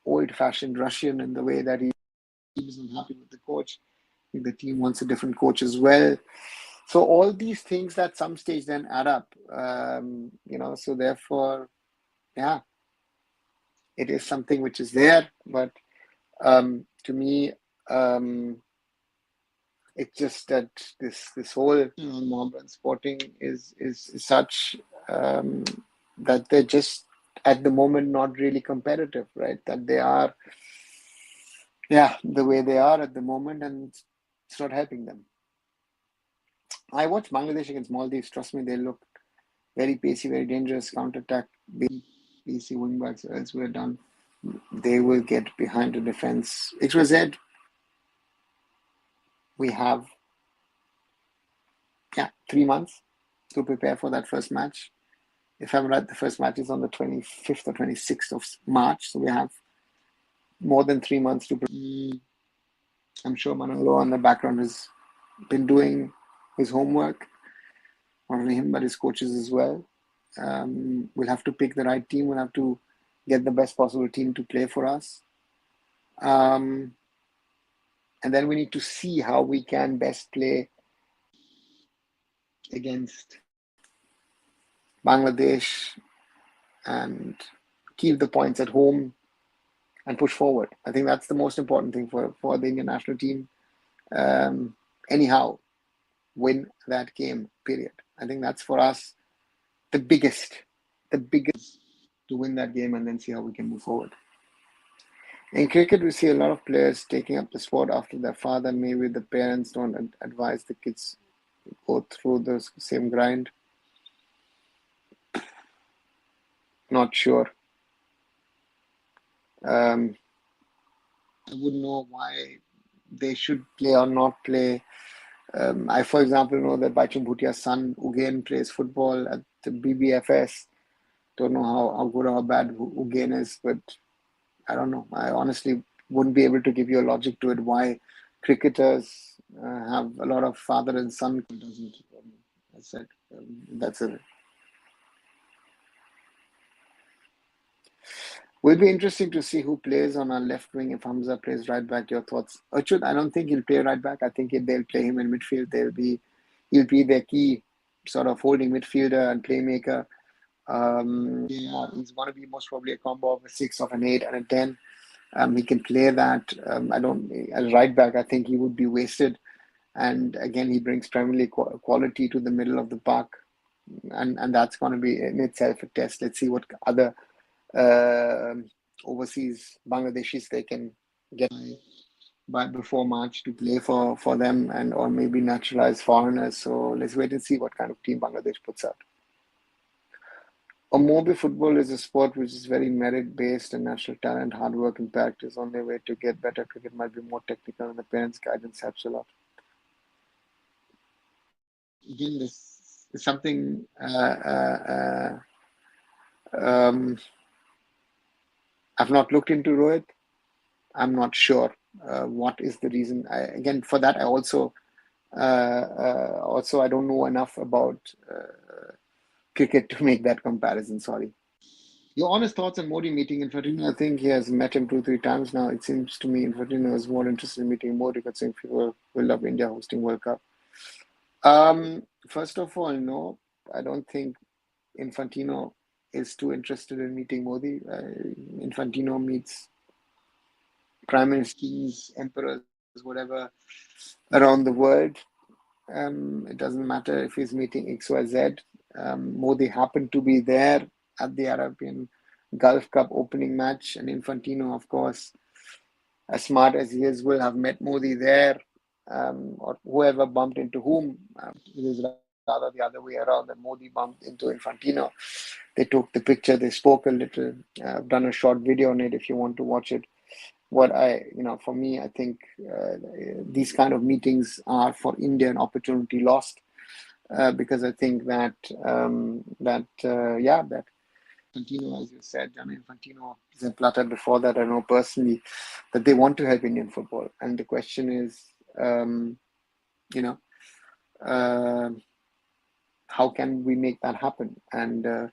old-fashioned Russian in the way that he isn't happy with the coach. I think the team wants a different coach as well. So all these things at some stage then add up. So therefore, yeah, it is something which is there, but to me, it's just that this whole Mohammedan Sporting is such that they're just at the moment not really competitive, right? That they are, yeah, the way they are at the moment, and it's not helping them. I watched Bangladesh against Maldives. Trust me, they look very pacey, very dangerous counter-attack. Pacey wingbacks elsewhere done. They will get behind the defense. XYZ, we have 3 months to prepare for that first match. If I'm right, the first match is on the 25th or 26th of March. So we have more than 3 months to prepare. I'm sure Manolo on the background has been doing his homework. Not only him, but his coaches as well. We'll have to pick the right team. We'll have to get the best possible team to play for us. And then we need to see how we can best play against Bangladesh and keep the points at home and push forward. I think that's the most important thing for the Indian national team. Anyhow, win that game, period. I think that's for us the biggest to win that game and then see how we can move forward. In cricket, we see a lot of players taking up the sport after their father. Maybe the parents don't advise the kids go through the same grind. Not sure. I wouldn't know why they should play or not play. I, for example, know that Baichung Bhutia's son, Ugain, plays football at the BBFS. Don't know how good or how bad Ugain is, but I don't know. I honestly wouldn't be able to give you a logic to it why cricketers have a lot of father and son. Doesn't. I said that's it. Will be interesting to see who plays on our left wing if Hamza plays right back. Your thoughts? Achut, I don't think he'll play right back. I think they'll play him in midfield. He'll be their key sort of holding midfielder and playmaker. Yeah, he's going to be most probably a combo of a 6, of an 8, and a 10. He can play that. I don't, as right back, I think he would be wasted. And again, he brings Premier League quality to the middle of the park. And that's going to be in itself a test. Let's see what other uh, overseas Bangladeshis they can get by before March to play for them, and or maybe naturalized foreigners. So let's wait and see what kind of team Bangladesh puts out. Mobile football is a sport which is very merit-based and natural talent, hard work, and practice. Only way to get better cricket might be more technical, and the parents' guidance helps a lot. Again, this is something I've not looked into, Rohit. I'm not sure what is the reason. Again, for that, I also I don't know enough about cricket to make that comparison. Sorry. Your honest thoughts on Modi meeting Infantino? I think he has met him 2, 3 times now. It seems to me Infantino is more interested in meeting Modi because people will love India hosting World Cup. First of all, no, I don't think Infantino is too interested in meeting Modi. Infantino meets prime ministers, emperors, whatever, around the world. It doesn't matter if he's meeting XYZ. Modi happened to be there at the Arabian Gulf Cup opening match, and Infantino, of course, as smart as he is, will have met Modi there, or whoever bumped into whom. It is rather the other way around, that Modi bumped into Infantino. They took the picture, they spoke a little. I've done a short video on it if you want to watch it. For me, I think these kind of meetings are for India an opportunity lost, because I think that Infantino, as you said, Infantino is in Plata before that. I know personally that they want to help Indian football, and the question is, how can we make that happen? And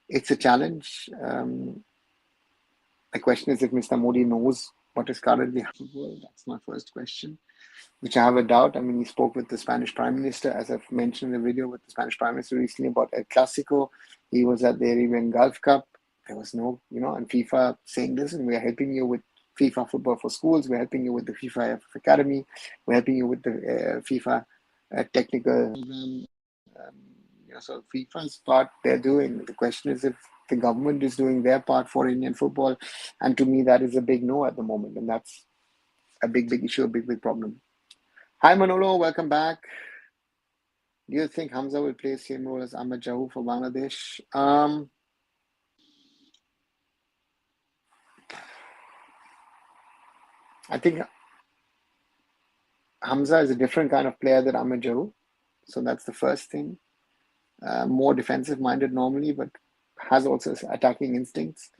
it's a challenge. The question is if Mr. Modi knows what is currently happening. That's my first question, which I have a doubt. I mean, he spoke with the Spanish Prime Minister, as I've mentioned in the video, with the Spanish Prime Minister recently about El Clasico. He was at the Arabian Gulf Cup. There was no, and FIFA saying, listen, we are helping you with FIFA football for schools. We're helping you with the FIFA AIFF Academy. We're helping you with the FIFA technical program. So FIFA's part they're doing. The question is if the government is doing their part for Indian football. And to me, that is a big no at the moment. And that's a big issue, a big problem. Hi, Manolo. Welcome back. Do you think Hamza will play the same role as Ahmed Jahu for Bangladesh? I think Hamza is a different kind of player than Ahmed Jahu. So that's the first thing. More defensive-minded normally, but has also attacking instincts.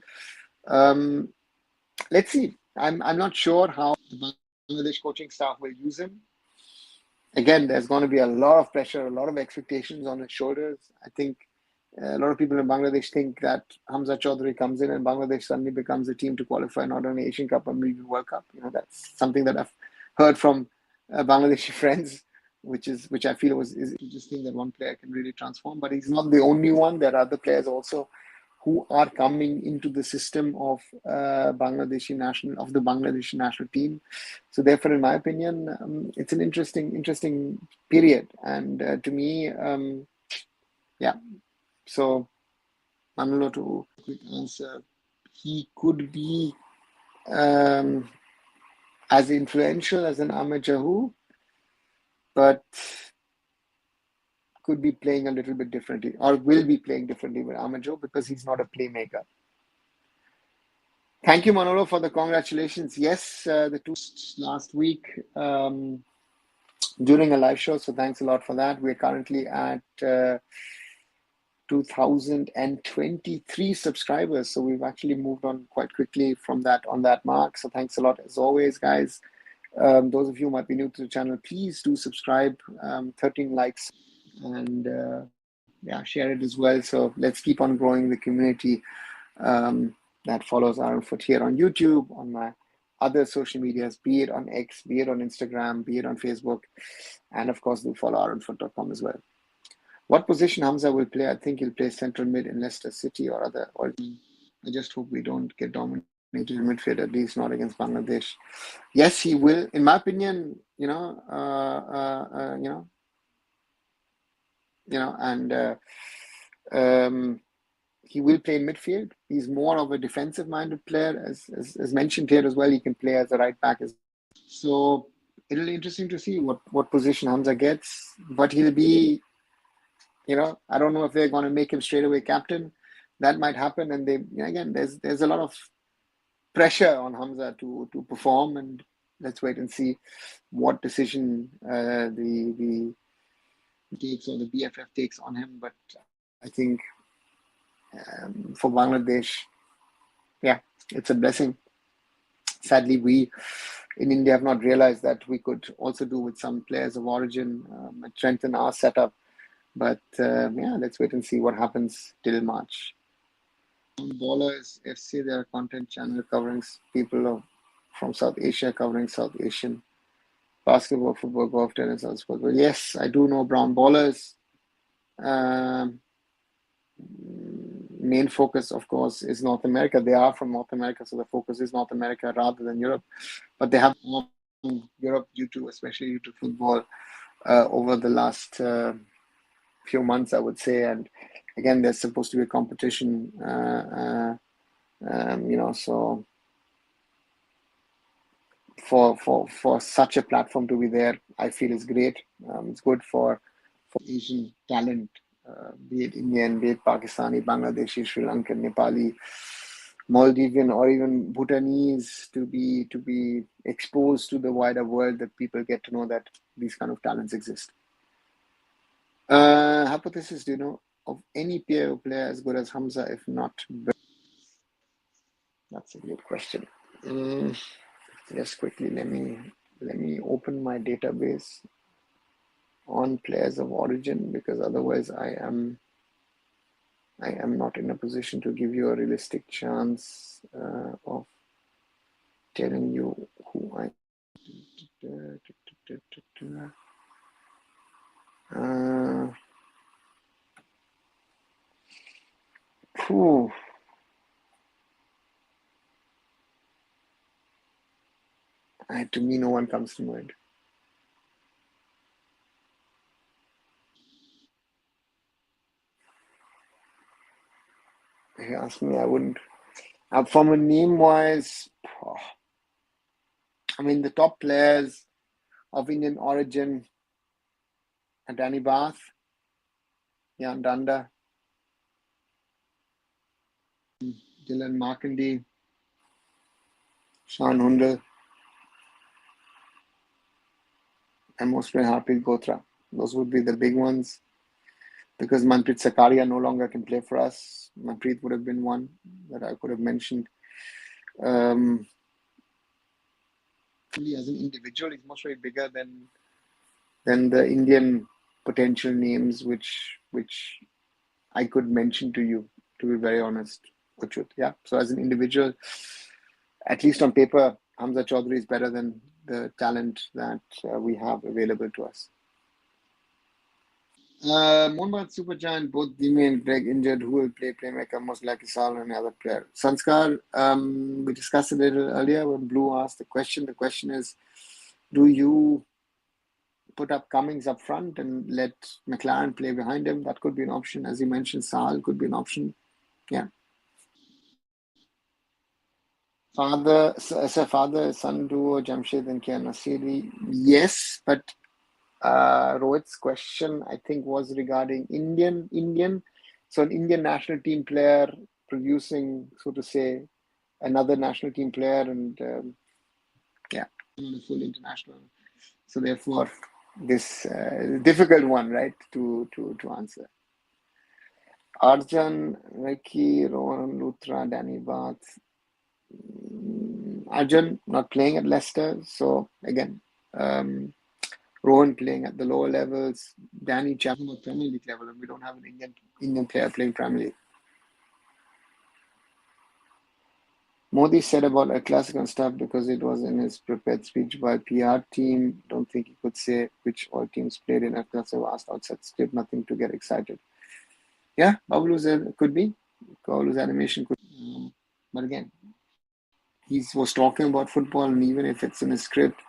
Let's see. I'm not sure how the Bangladesh coaching staff will use him. Again, there's going to be a lot of pressure, a lot of expectations on his shoulders. I think a lot of people in Bangladesh think that Hamza Chaudhary comes in and Bangladesh suddenly becomes a team to qualify not only Asian Cup but maybe World Cup. That's something that I've heard from Bangladeshi friends, which I feel is interesting that one player can really transform. But he's not the only one. There are other players also who are coming into the system of the Bangladeshi national team. So therefore, in my opinion, it's an interesting period. And to me, So Manolo, to quick answer, he could be as influential as an Ahmed Jahu, but could be playing a little bit differently, or will be playing differently with Ahmed Jahu because he's not a playmaker. Thank you, Manolo, for the congratulations. Yes, the two last week during a live show, so thanks a lot for that. We're currently at 2,023 subscribers, so we've actually moved on quite quickly from that on that mark. So thanks a lot as always, guys. Those of you who might be new to the channel, please do subscribe. 13 likes and share it as well. So let's keep on growing the community that follows arunfoot here on YouTube, on my other social medias, be it on X, be it on Instagram, be it on Facebook, and of course do follow arunfoot.com as well. What position Hamza will play? I think he'll play central mid in Leicester City or other. Or I just hope we don't get dominated in midfield, at least not against Bangladesh. Yes, he will. In my opinion, and he will play in midfield. He's more of a defensive-minded player, as mentioned here as well. He can play as a right back. So it'll be interesting to see what position Hamza gets. But he'll be, I don't know if they're going to make him straight away captain. That might happen. And again, there's a lot of pressure on Hamza to perform. And let's wait and see what decision the takes or the BFF takes on him. But I think for Bangladesh, it's a blessing. Sadly, we in India have not realized that we could also do with some players of origin and strengthen our setup. But let's wait and see what happens till March. Ballers FC, their content channel covering people from South Asia, covering South Asian basketball, football, golf, tennis, and sports. Well, yes, I do know Brown Ballers. Main focus, of course, is North America. They are from North America, so the focus is North America rather than Europe. But they have Europe especially due to football over the last few months, I would say. And again, there's supposed to be a competition, so for such a platform to be there, I feel is great. It's good for Asian talent, be it Indian, be it Pakistani, Bangladeshi, Sri Lankan, Nepali, Maldivian, or even Bhutanese to be exposed to the wider world, that people get to know that these kind of talents exist. Hypothesis: do you know of any PIO player as good as Hamza, if not better? That's a good question. Just quickly, let me open my database on players of origin, because otherwise I am not in a position to give you a realistic chance of telling you who I. To me, no one comes to mind. If you ask me, I wouldn't. From a name-wise, I mean, the top players of Indian origin are Danny Bath, Jan Danda, Dylan Markandi, Sean Hundal, and most Harpreet Gotra. Those would be the big ones. Because Manpreet Sakaria no longer can play for us. Manpreet would have been one that I could have mentioned. As an individual, he's much very bigger than the Indian potential names which I could mention to you, to be very honest, Uchut. Yeah. So as an individual, at least on paper, Hamza Chaudhary is better than the talent that we have available to us. Mohammad Supergiant, both Dimi and Greg injured. Who will play playmaker? Most likely Sal and another player. Sanskar, we discussed a little earlier when Blue asked the question. The question is, do you put up Cummings up front and let McLaren play behind him? That could be an option. As you mentioned, Sal could be an option. Yeah. Father, son duo, Jamshed and Kian Nasiri. Yes, but Rohit's question, I think, was regarding Indian. So an Indian national team player producing, so to say, another national team player, and not a full international. So therefore, this difficult one, right, to answer. Arjun, Ricky, Rohan, Luthra, Danny Bath. Arjun not playing at Leicester, so again, Rohan playing at the lower levels, Danny Chapman at Premier League level, and we don't have an Indian player playing Premier League. Modi said about a classic and stuff because it was in his prepared speech by PR team. Don't think he could say which all teams played in a classic. Asked outside script, nothing to get excited. Yeah, Babalu's could be. Babalu's animation could. But again, he was talking about football, and even if it's in a script,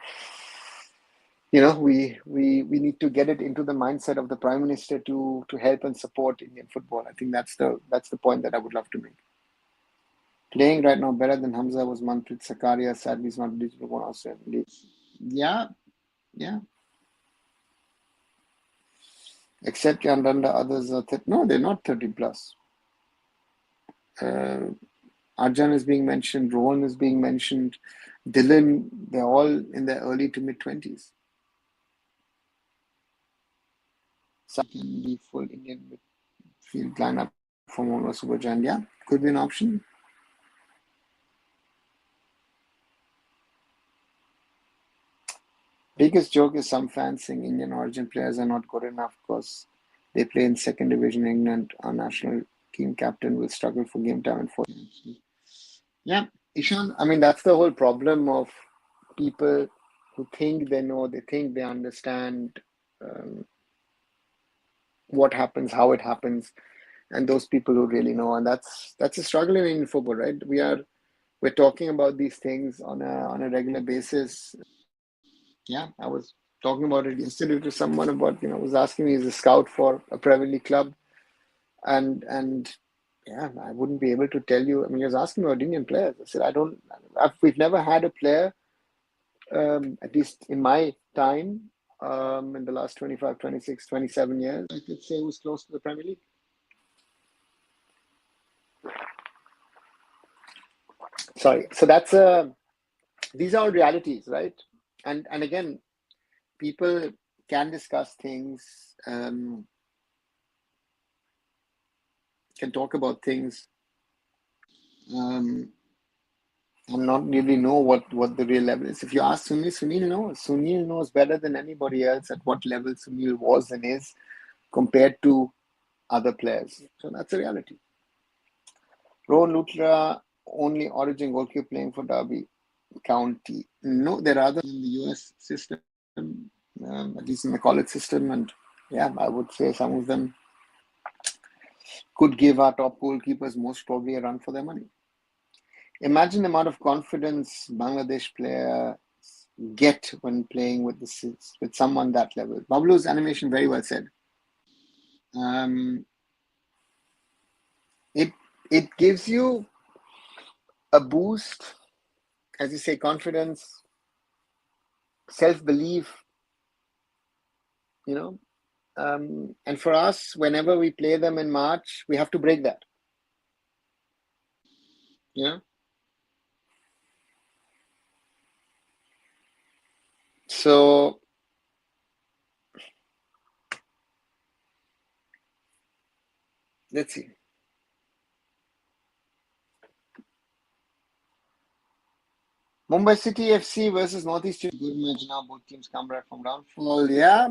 we need to get it into the mindset of the prime minister to help and support Indian football. I think that's the point that I would love to make. Playing right now better than Hamza was Manpreet Sakaria. Sadly, he's not eligible for Australian league. Yeah, yeah. Except Yandanda, others are no, they're not 30 plus. Arjan is being mentioned, Rohan is being mentioned, Dylan, they're all in their early to mid 20s. Some can be full Indian midfield lineup from Mono Supergiant. Yeah, could be an option. Biggest joke is some fans saying Indian origin players are not good enough because they play in second division England. Our national team captain will struggle for game time and for. Yeah, Ishan. I mean, that's the whole problem of people who think they know, they think they understand um, what happens, how it happens, and those people who really know. And that's a struggle in Indian football, right? We're talking about these things on a regular basis. Yeah, I was talking about it yesterday to someone about, was asking me, is a scout for a Premier League club, and yeah, I wouldn't be able to tell you. I mean, he was asking about Indian players. I said, we've never had a player, at least in my time, in the last 25, 26, 27 years, I could say who's close to the Premier League. Sorry. So these are all realities, right? And again, people can discuss things, can talk about things, and not really know what the real level is. If you ask Sunil, Sunil knows. Sunil knows better than anybody else at what level Sunil was and is compared to other players. So that's a reality. Rohan Lutra, only origin goalkeeper playing for Derby County. No, there are others in the US system, at least in the college system. And yeah, I would say some of them could give our top goalkeepers most probably a run for their money. Imagine the amount of confidence Bangladesh players get when playing with someone that level. Bablu's animation very well said. Um, it gives you a boost, as you say, confidence, self-belief, and for us, whenever we play them in March, we have to break that. Yeah. So let's see. Mumbai City FC versus Northeast. Good match now. Both teams come back from downfall. Yeah,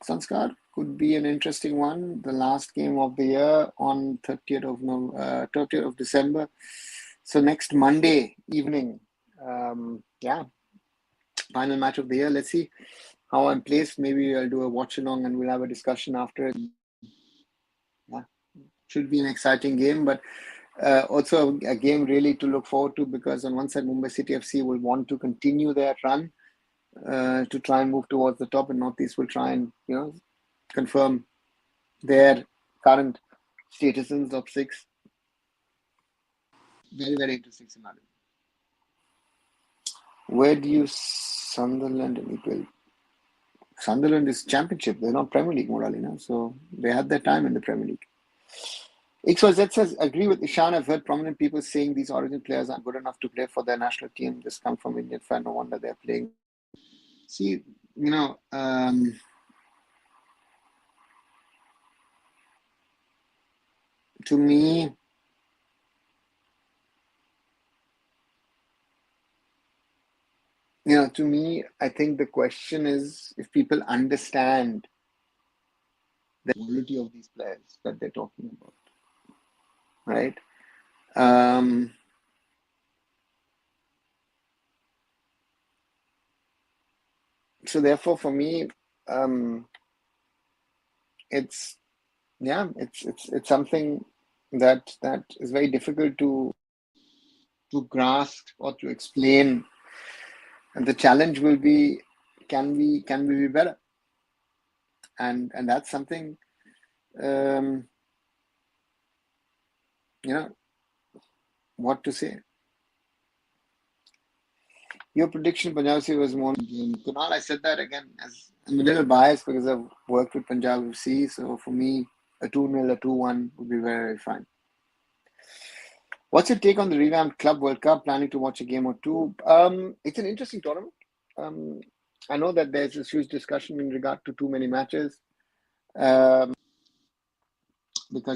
Sanskar could be an interesting one. The last game of the year on 30th of December. So next Monday evening. Yeah, final match of the year. Let's see how I'm placed. Maybe I'll do a watch along and we'll have a discussion after it. Yeah, should be an exciting game, but also a game really to look forward to because on one side Mumbai City FC will want to continue their run to try and move towards the top, and Northeast will try and confirm their current status in top six. Very, very interesting scenario. Where do you Sunderland and EPL? Sunderland is Championship. They're not Premier League, Moralina. So they had their time in the Premier League. XYZ says, agree with Ishan. I've heard prominent people saying these origin players aren't good enough to play for their national team. Just come from Indian fan. No wonder they're playing. See, to me, I think the question is if people understand the quality of these players that they're talking about, right? So therefore, for me, it's it's something that is very difficult to grasp or to explain. And the challenge will be, can we be better? And that's something, um, what to say. Your prediction, Punjab FC was more game. Kunal, I said that again as I'm a little biased because I've worked with Punjab FC. So for me, a 2-0, a 2-1 would be very, very fine. What's your take on the revamped Club World Cup? Planning to watch a game or two? It's an interesting tournament. I know that there's this huge discussion in regard to too many matches, because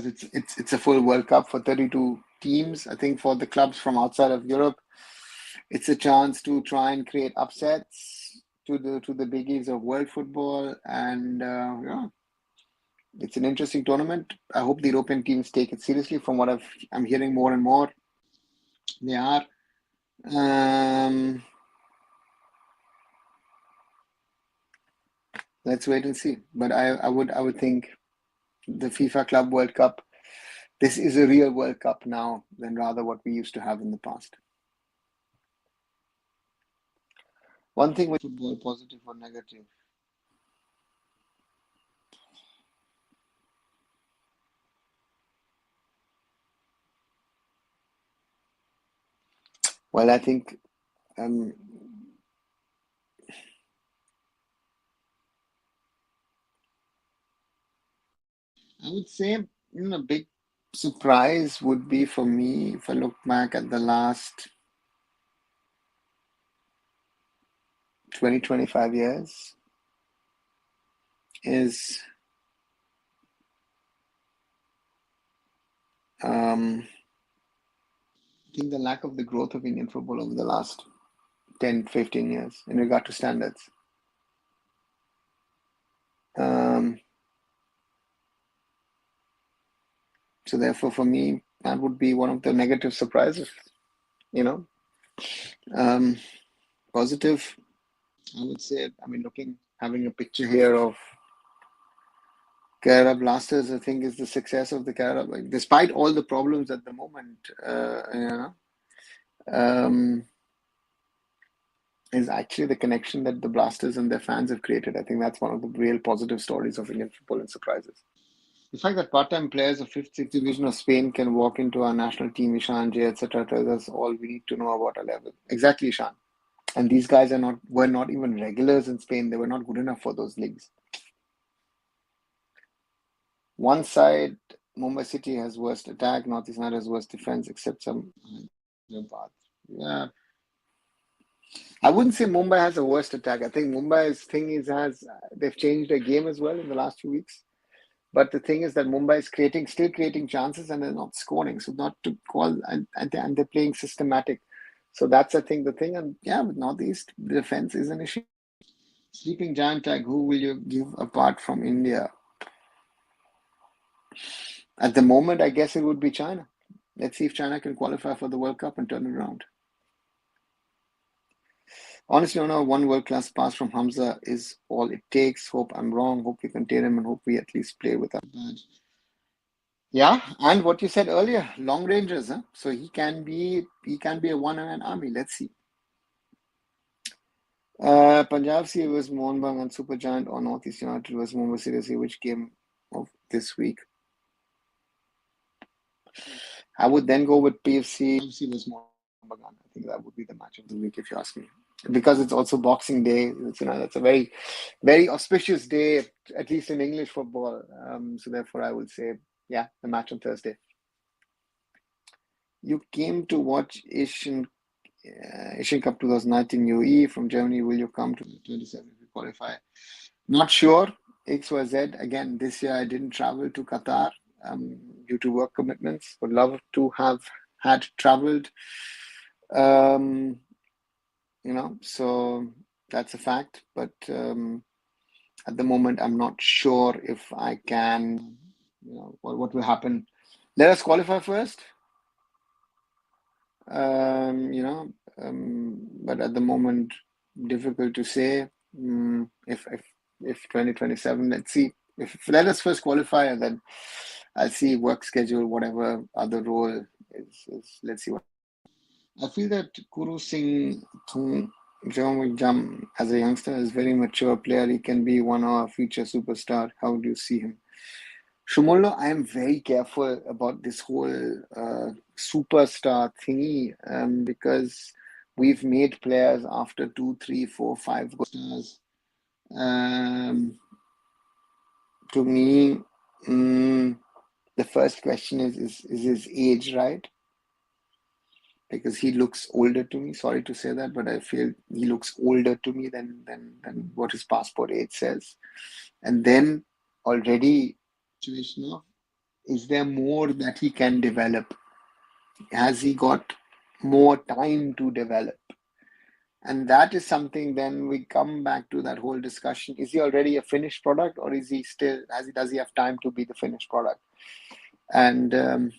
it's a full World Cup for 32 teams. I think for the clubs from outside of Europe, it's a chance to try and create upsets to the biggies of world football, and it's an interesting tournament. I hope the European teams take it seriously. From what I'm hearing more and more, they are. Let's wait and see. But I would think the FIFA Club World Cup, this is a real World Cup now than rather what we used to have in the past. One thing with football, positive or negative? Well, I think I would say a big surprise would be for me if I look back at the last 20, 25 years is I think the lack of the growth of Indian football over the last 10, 15 years in regard to standards. So therefore, for me, that would be one of the negative surprises. Positive, I would say, having a picture here of Kerala Blasters, I think, is the success of the Kerala, despite all the problems at the moment, is actually the connection that the Blasters and their fans have created. I think that's one of the real positive stories of Indian football and surprises. The fact that part-time players of 5th, 6th division of Spain can walk into our national team, Ishan, Jay, etc., tells us all we need to know about our level. Exactly, Ishan. And these guys were not even regulars in Spain. They were not good enough for those leagues. One side, Mumbai City has worst attack, Northeast United has worst defense, except some. Yeah. I wouldn't say Mumbai has a worst attack. I think Mumbai's thing is they've changed their game as well in the last few weeks. But the thing is that Mumbai is still creating chances and they're not scoring. So not to call, and they're playing systematic. So that's I think the thing. And yeah, with Northeast, the defense is an issue. Sleeping giant tag, who will you give apart from India? At the moment, I guess it would be China. Let's see if China can qualify for the World Cup and turn it around. Honestly, I know one world-class pass from Hamza is all it takes. Hope I'm wrong. Hope we contain him and hope we at least play with our badge. Yeah, and what you said earlier, long rangers, huh? So he can be a one-man army. Let's see. Punjab C was Mohun Bagan and Super Giant, or Northeast United was Mumbai City. Which game of this week? I would then go with PFC. PFC was Mohun Bagan. I think that would be the match of the week if you ask me, because it's also Boxing Day. That's a very, very auspicious day, at least in English football. So therefore, I would say, yeah, the match on Thursday. You came to watch Asian Cup 2019 UAE from Germany. Will you come to the 27 if you qualify? Not sure. XYZ. Again, this year I didn't travel to Qatar due to work commitments. Would love to have had traveled. So that's a fact. But at the moment, I'm not sure if I can. What will happen? Let us qualify first. But at the moment, difficult to say. If 2027, let's see. If let us first qualify, and then I'll see work schedule, whatever other role is. Let's see what. I feel that Kuru Singh Thung Jam as a youngster is very mature player. He can be one of our future superstar. How do you see him? Shumolo, I am very careful about this whole superstar thingy because we've made players after 2, 3, 4, 5 stars. Um, to me, the first question is his age right? Because he looks older to me. Sorry to say that, but I feel he looks older to me than what his passport age says. And then already situation of, is there more that he can develop? Has he got more time to develop? And that is something, then we come back to that whole discussion. Is he already a finished product, or is he still, does he have time to be the finished product? And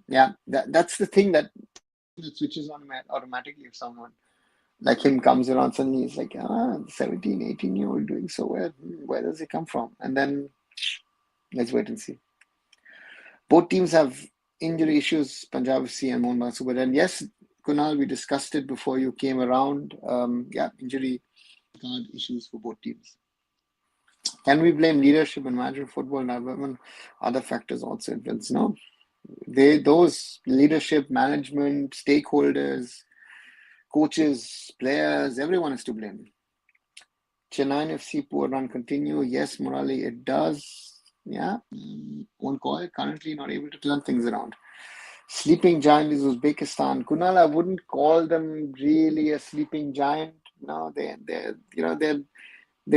yeah, that's the thing that switches on automatically if someone like him comes around. Suddenly he's like, 17, 18-year-old doing so well. Where does it come from? And then let's wait and see. Both teams have injury issues, Punjab FC and Mohun Bagan Super. And yes, Kunal, we discussed it before you came around. Injury card issues for both teams. Can we blame leadership and management football and other factors also influence? No. Those leadership, management, stakeholders, coaches, players, everyone is to blame. Chennai FC poor run continue. Yes, Murali, it does. Yeah. On call, currently not able to turn things around. Sleeping giant is Uzbekistan. Kunal, I wouldn't call them really a sleeping giant. No, they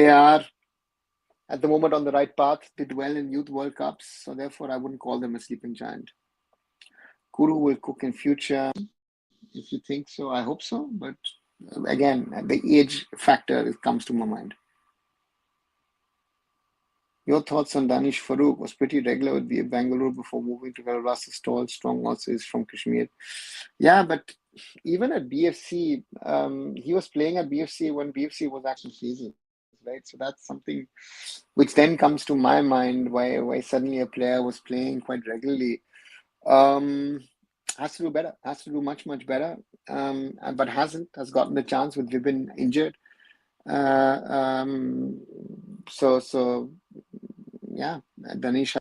are at the moment on the right path. Did well in Youth World Cups, so therefore I wouldn't call them a sleeping giant. Kuru will cook in future. If you think so, I hope so. But again, the age factor comes to my mind. Your thoughts on Danish Farooq? Was pretty regular with Bangalore before moving to Rasa Stall. Strong also is from Kashmir. Yeah, but even at BFC, he was playing at BFC when BFC was actually season, right? So that's something which then comes to my mind why suddenly a player was playing quite regularly. Has to do better, has to do much better, but has gotten the chance with Vibin injured. So yeah, Danish.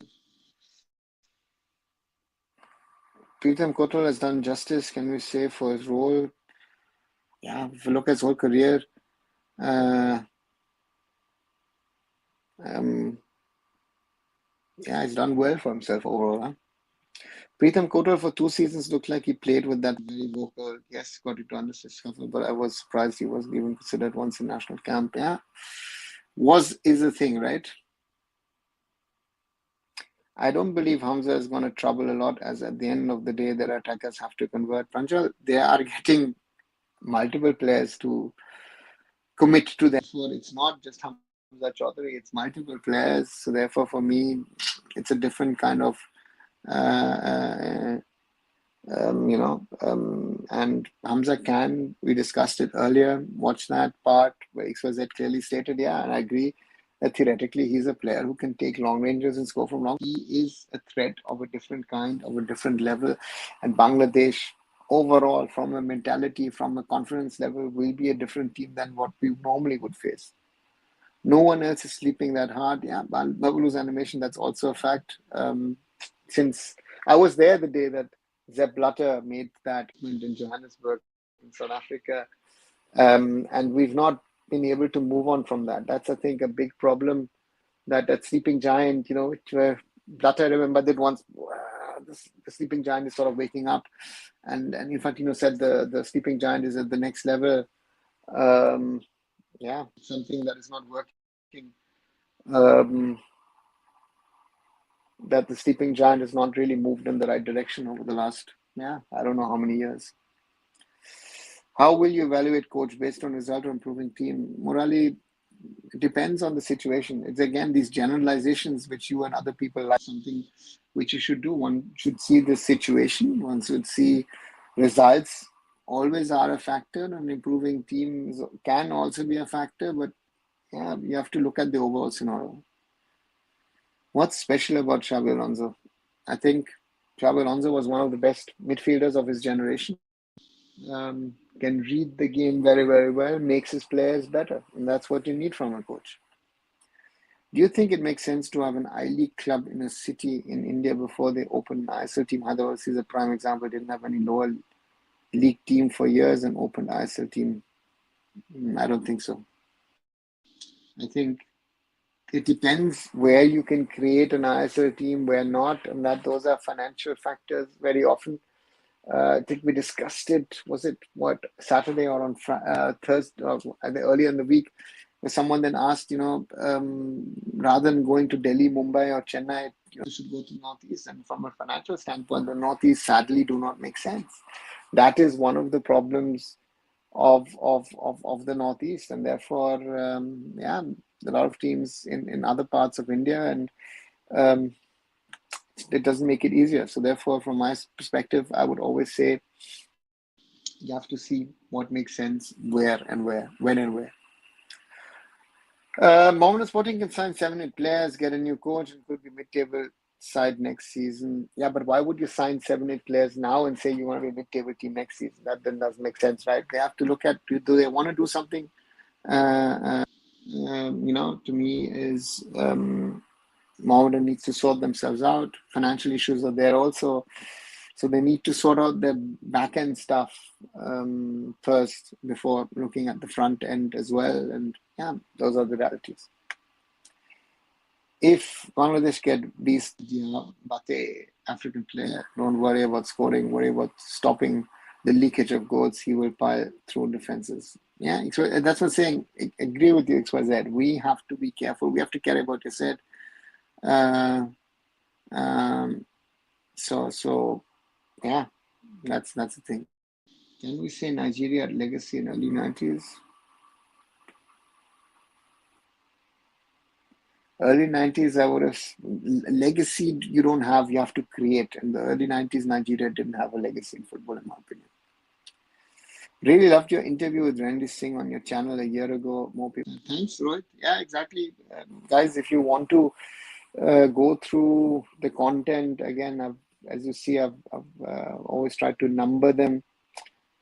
Pritam Kotal has done justice, can we say, for his role? Yeah, if you look at his whole career, he's done well for himself overall. Huh? Pritam Kotal for 2 seasons looked like he played with that very vocal, yes, got it to understand shuffle, but I was surprised he wasn't even considered once in national camp. Yeah, is a thing, right? I don't believe Hamza is going to trouble a lot, as at the end of the day, their attackers have to convert. Pranjal, they are getting multiple players to commit to them. It's not just Hamza Chaudhary, it's multiple players. So therefore, for me, it's a different kind of, and Hamza can, we discussed it earlier, watch that part where XYZ clearly stated, yeah, and I agree that theoretically he's a player who can take long ranges and score from long. He is a threat of a different kind, of a different level, and Bangladesh overall, from a mentality, from a confidence level, will be a different team than what we normally would face. No one else is sleeping that hard. Yeah, Babalu's animation, that's also a fact. Since I was there the day that Sepp Blatter made that in Johannesburg, in South Africa, and we've not been able to move on from that. That's, I think, a big problem, that sleeping giant, where Blatter, I remember, did once, the sleeping giant is sort of waking up, and Infantino said the sleeping giant is at the next level. Something that is not working. That the sleeping giant has not really moved in the right direction over the last, I don't know how many years. How will you evaluate coach based on result or improving team? Murali, it depends on the situation. It's again these generalizations which you and other people like, something which you should do. One should see the situation. One should see results always are a factor, and improving teams can also be a factor. But yeah, you have to look at the overall scenario. What's special about Xabi Alonso? I think Xabi Alonso was one of the best midfielders of his generation. Can read the game very, very well, makes his players better, and that's what you need from a coach. Do you think it makes sense to have an I-League club in a city in India before they open an ISL team? Hyderabad FC is a prime example. Didn't have any lower league team for years and opened ISL team. I don't think so. I think it depends where you can create an ISL team, where not, and that those are financial factors very often. I think we discussed it. Was it Saturday or on Thursday or earlier in the week, where someone then asked, rather than going to Delhi, Mumbai, or Chennai, you should go to Northeast. And from a financial standpoint, the Northeast sadly do not make sense. That is one of the problems of the Northeast, and therefore, a lot of teams in other parts of India, and it doesn't make it easier. So therefore, from my perspective, I would always say you have to see what makes sense, where and where, when and where. Mohammedan Sporting can sign 7-8 players, get a new coach, and could be mid-table side next season. Yeah, but why would you sign 7-8 players now and say you want to be a mid-table team next season? That then doesn't make sense, right? They have to look at, do they want to do something? To me is Mohammedan needs to sort themselves out. Financial issues are there also. So they need to sort out their back end stuff first before looking at the front end as well. And yeah, those are the realities. If Bangladesh get these Bate, African player, don't worry about scoring, worry about stopping the leakage of goals. He will pile through defenses. Yeah, so that's what I'm saying. I agree with you, XYZ. We have to be careful. We have to care about your said. So yeah, that's the thing. Can we say Nigeria had legacy in early 90s? Early 90s, I would have legacy. You don't have. You have to create. In the early 90s, Nigeria didn't have a legacy in football, in my opinion. Really loved your interview with Randy Singh on your channel a year ago. More people. Thanks, Rohit. Yeah, exactly. Guys, if you want to go through the content again, as you see, I've always tried to number them.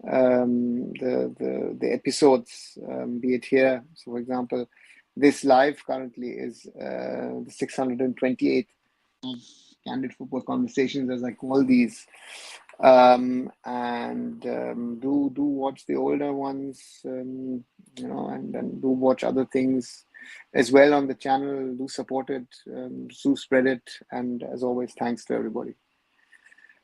The episodes, be it here. So, for example, this live currently is the 628th of Candid Football Conversations, as I call these. Do watch the older ones, and do watch other things as well on the channel. Do support it, do spread it, and as always, thanks to everybody.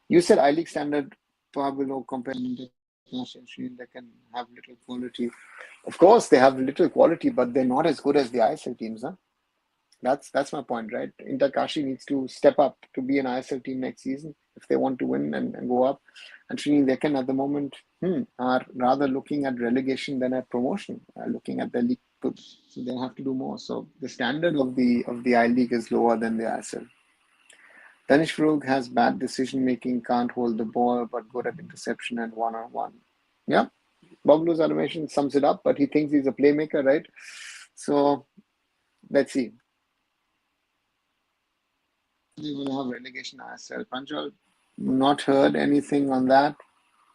You said I-League standard far below compared to they can have little quality. Of course, they have little quality, but they're not as good as the ISL teams, huh? That's my point, right? Inter Kashi needs to step up to be an ISL team next season if they want to win and go up. And Srini Deccan at the moment are rather looking at relegation than at promotion, looking at the league. So they have to do more. So the standard of the I-League is lower than the ISL. Danish Frug has bad decision making, can't hold the ball, but good at interception and one-on-one. Yeah, Boglu's animation sums it up, but he thinks he's a playmaker, right? So let's see. They will have relegation ISL. Panchal, not heard anything on that.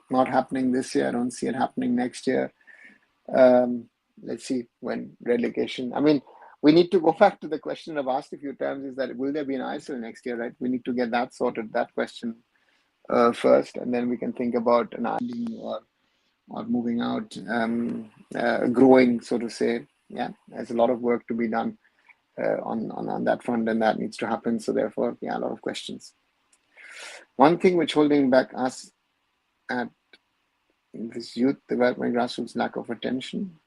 Not happening this year. I don't see it happening next year. Let's see when relegation. I mean, we need to go back to the question I've asked a few times: is that will there be an ISL next year? Right? We need to get that sorted. That question first, and then we can think about an ISL or moving out, growing, so to say. Yeah, there's a lot of work to be done on that front, and that needs to happen. So therefore, yeah, a lot of questions. One thing which holding back us at this youth development grassroots lack of attention.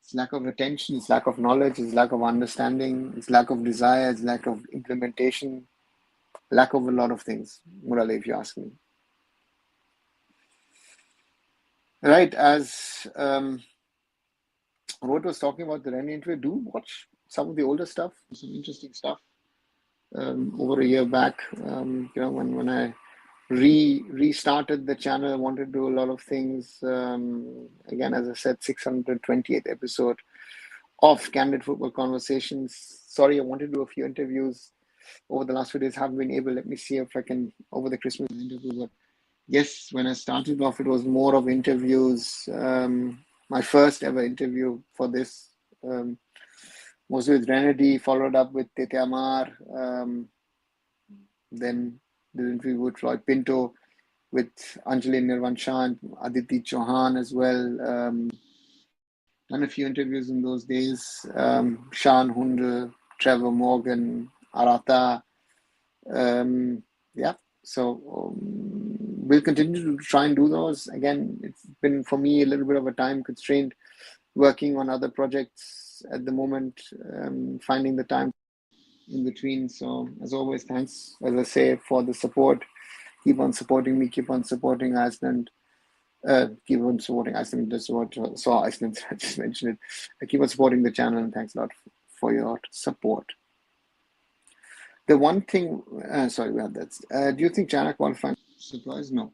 It's lack of attention, it's lack of knowledge, it's lack of understanding, it's lack of desire, it's lack of implementation, lack of a lot of things, Murali, if you ask me. Right, as Rod was talking about the Rennie interview, do watch some of the older stuff, some interesting stuff. Over a year back, when I restarted the channel. I wanted to do a lot of things. Again, as I said, 628th episode of Candid Football Conversations. Sorry, I wanted to do a few interviews over the last few days. Haven't been able. Let me see if I can over the Christmas interview. But yes, when I started off, it was more of interviews. My first ever interview for this was with Renedy, followed up with Tete Amar. Then the interview with Roy Pinto, with Anjali Nirvansha and Aditi Chauhan as well. Done a few interviews in those days. Sean Hundle, Trevor Morgan, Arata. Yeah, so we'll continue to try and do those. Again, it's been for me a little bit of a time constraint, working on other projects at the moment, finding the time in between. So as always, thanks, as I say, for the support. Keep on supporting me, keep on supporting Iceland. Keep on supporting Iceland. That's what saw Iceland. I just mentioned it. Keep on supporting the channel, and thanks a lot for your support. The one thing, sorry about that. Do you think China qualifying surprise? No.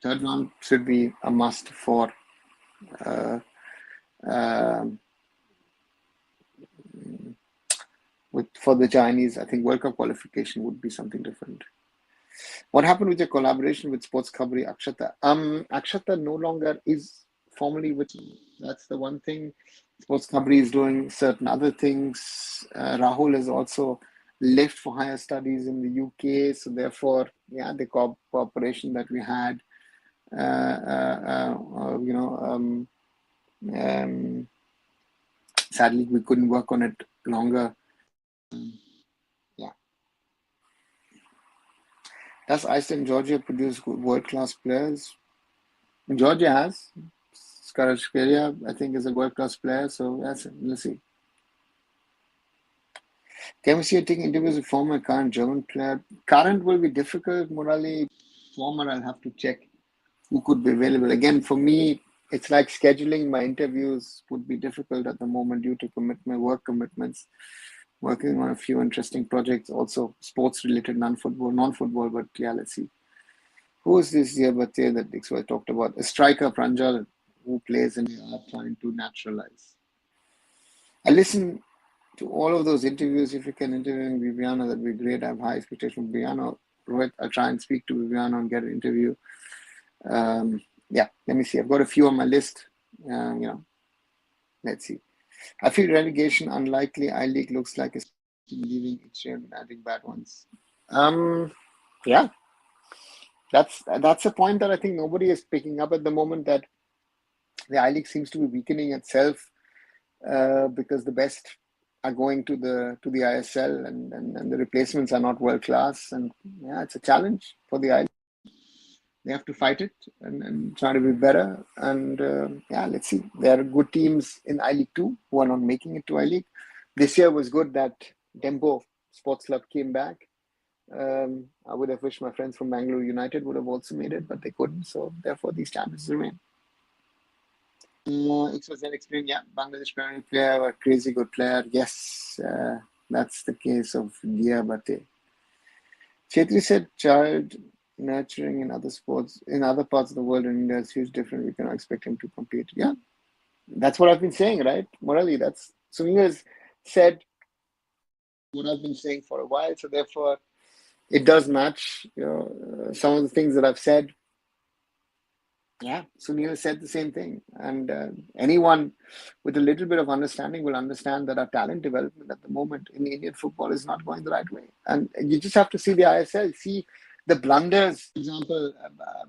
Third round should be a must for for the Chinese. I think World Cup qualification would be something different. What happened with your collaboration with Sports Khabri, Akshata? Akshata no longer is formally with me. That's the one thing. Sports Khabri is doing certain other things. Rahul is also left for higher studies in the UK. So therefore, yeah, the cooperation that we had, sadly, we couldn't work on it longer. Yeah. Does Iceland and Georgia produce world-class players? Georgia has. Skarashkelia, I think, is a world-class player. So that's it. Let's see. Can we see you taking interviews with former current German player? Current will be difficult. Morally, former, I'll have to check who could be available. Again, for me, it's like scheduling my interviews would be difficult at the moment due to work commitments. Working on a few interesting projects, also sports-related, non-football, but yeah, let's see. Who is this year that Dixwell talked about? A striker, Pranjal, who plays and we are trying to naturalize. I listen to all of those interviews. If you can interview Viviana, that'd be great. I have high expectations from Viviana. Rohit, I'll try and speak to Viviana and get an interview. Yeah, let me see. I've got a few on my list. Let's see. I feel relegation unlikely. I-League looks like it's leaving extreme and adding bad ones. Yeah, that's a point that I think nobody is picking up at the moment, that the I-League seems to be weakening itself because the best are going to the ISL and the replacements are not world class. And yeah, it's a challenge for the I-League. They have to fight it and try to be better. And yeah, let's see. There are good teams in I-League too who are not making it to I-League. This year was good that Dempo Sports Club came back. I would have wished my friends from Bangalore United would have also made it, but they couldn't. So therefore, these champions remain. It was an experience. Yeah, Bangladesh Premier player, a crazy good player. Yes, that's the case of Dia Bate. Chetri said child nurturing in other sports, in other parts of the world, in India is huge different. We cannot expect him to compete. Yeah, that's what I've been saying, right? Morally, that's Sunil has said what I've been saying for a while. So therefore, it does match, some of the things that I've said. Yeah, Sunil said the same thing. And anyone with a little bit of understanding will understand that our talent development at the moment in Indian football is not going the right way. And you just have to see the ISL, see the blunders. For example,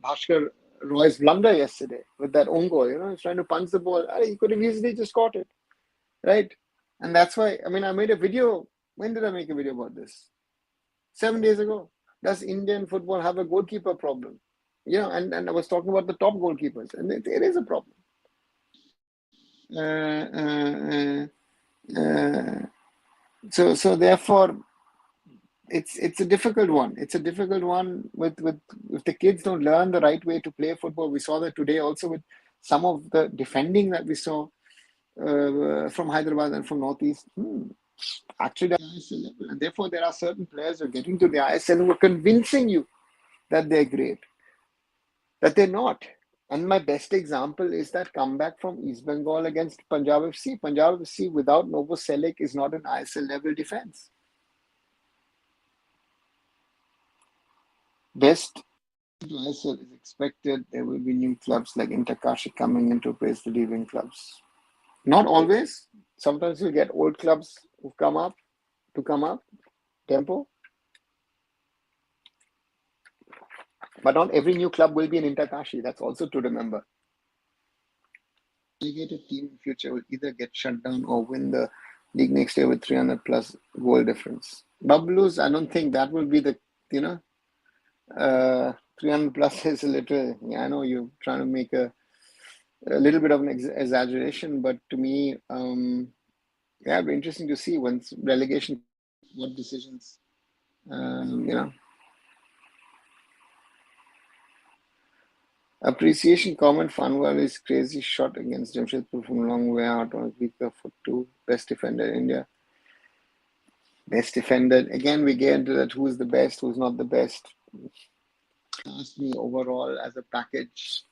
Bhaskar Roy's blunder yesterday with that own goal, he's trying to punch the ball. He could have easily just caught it, right? And that's why, I made a video. When did I make a video about this? 7 days ago. Does Indian football have a goalkeeper problem? And I was talking about the top goalkeepers, and it is a problem. So therefore, it's a difficult one. It's a difficult one with if the kids don't learn the right way to play football. We saw that today also with some of the defending that we saw from Hyderabad and from Northeast. Actually, the ISL level, and therefore there are certain players who are getting to the ISL who are convincing you that they're great, that they're not. And my best example is that comeback from East Bengal against Punjab FC. Punjab FC without Novoselic is not an ISL level defense. Best to ISL is expected. There will be new clubs like Interkashi coming in to replace the leaving clubs. Not always. Sometimes you'll get old clubs who come up, tempo. But not every new club will be an Interkashi. That's also to remember. Delegated team in future will either get shut down or win the league next year with 300 plus goal difference. Bubbles, I don't think that will be the, 300 plus is a little, I know you're trying to make a little bit of an exaggeration, but to me, it'll be interesting to see once relegation, what decisions, Appreciation comment for Anwar is crazy shot against Jamshedpur from long way out on a weaker foot too. Best defender in India. Best defender. Again, we get into that who's the best, who's not the best. Ask me overall as a package.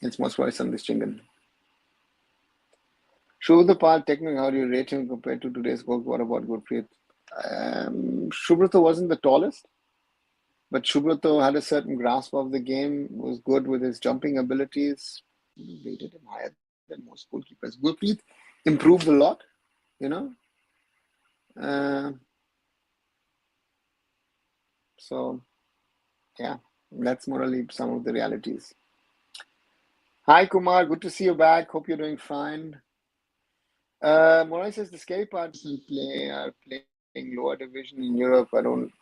It's most voice on this chingan. Shubhrata technically, how do you rate him compared to today's goal? What about Gurpreet? Shubhrata wasn't the tallest, but Shubhrata had a certain grasp of the game, was good with his jumping abilities. Rated him higher than most goalkeepers. Gurpreet improved a lot, So, yeah, that's morally some of the realities. Hi, Kumar. Good to see you back. Hope you're doing fine. Morai says the scary part is are playing lower division in Europe. I don't.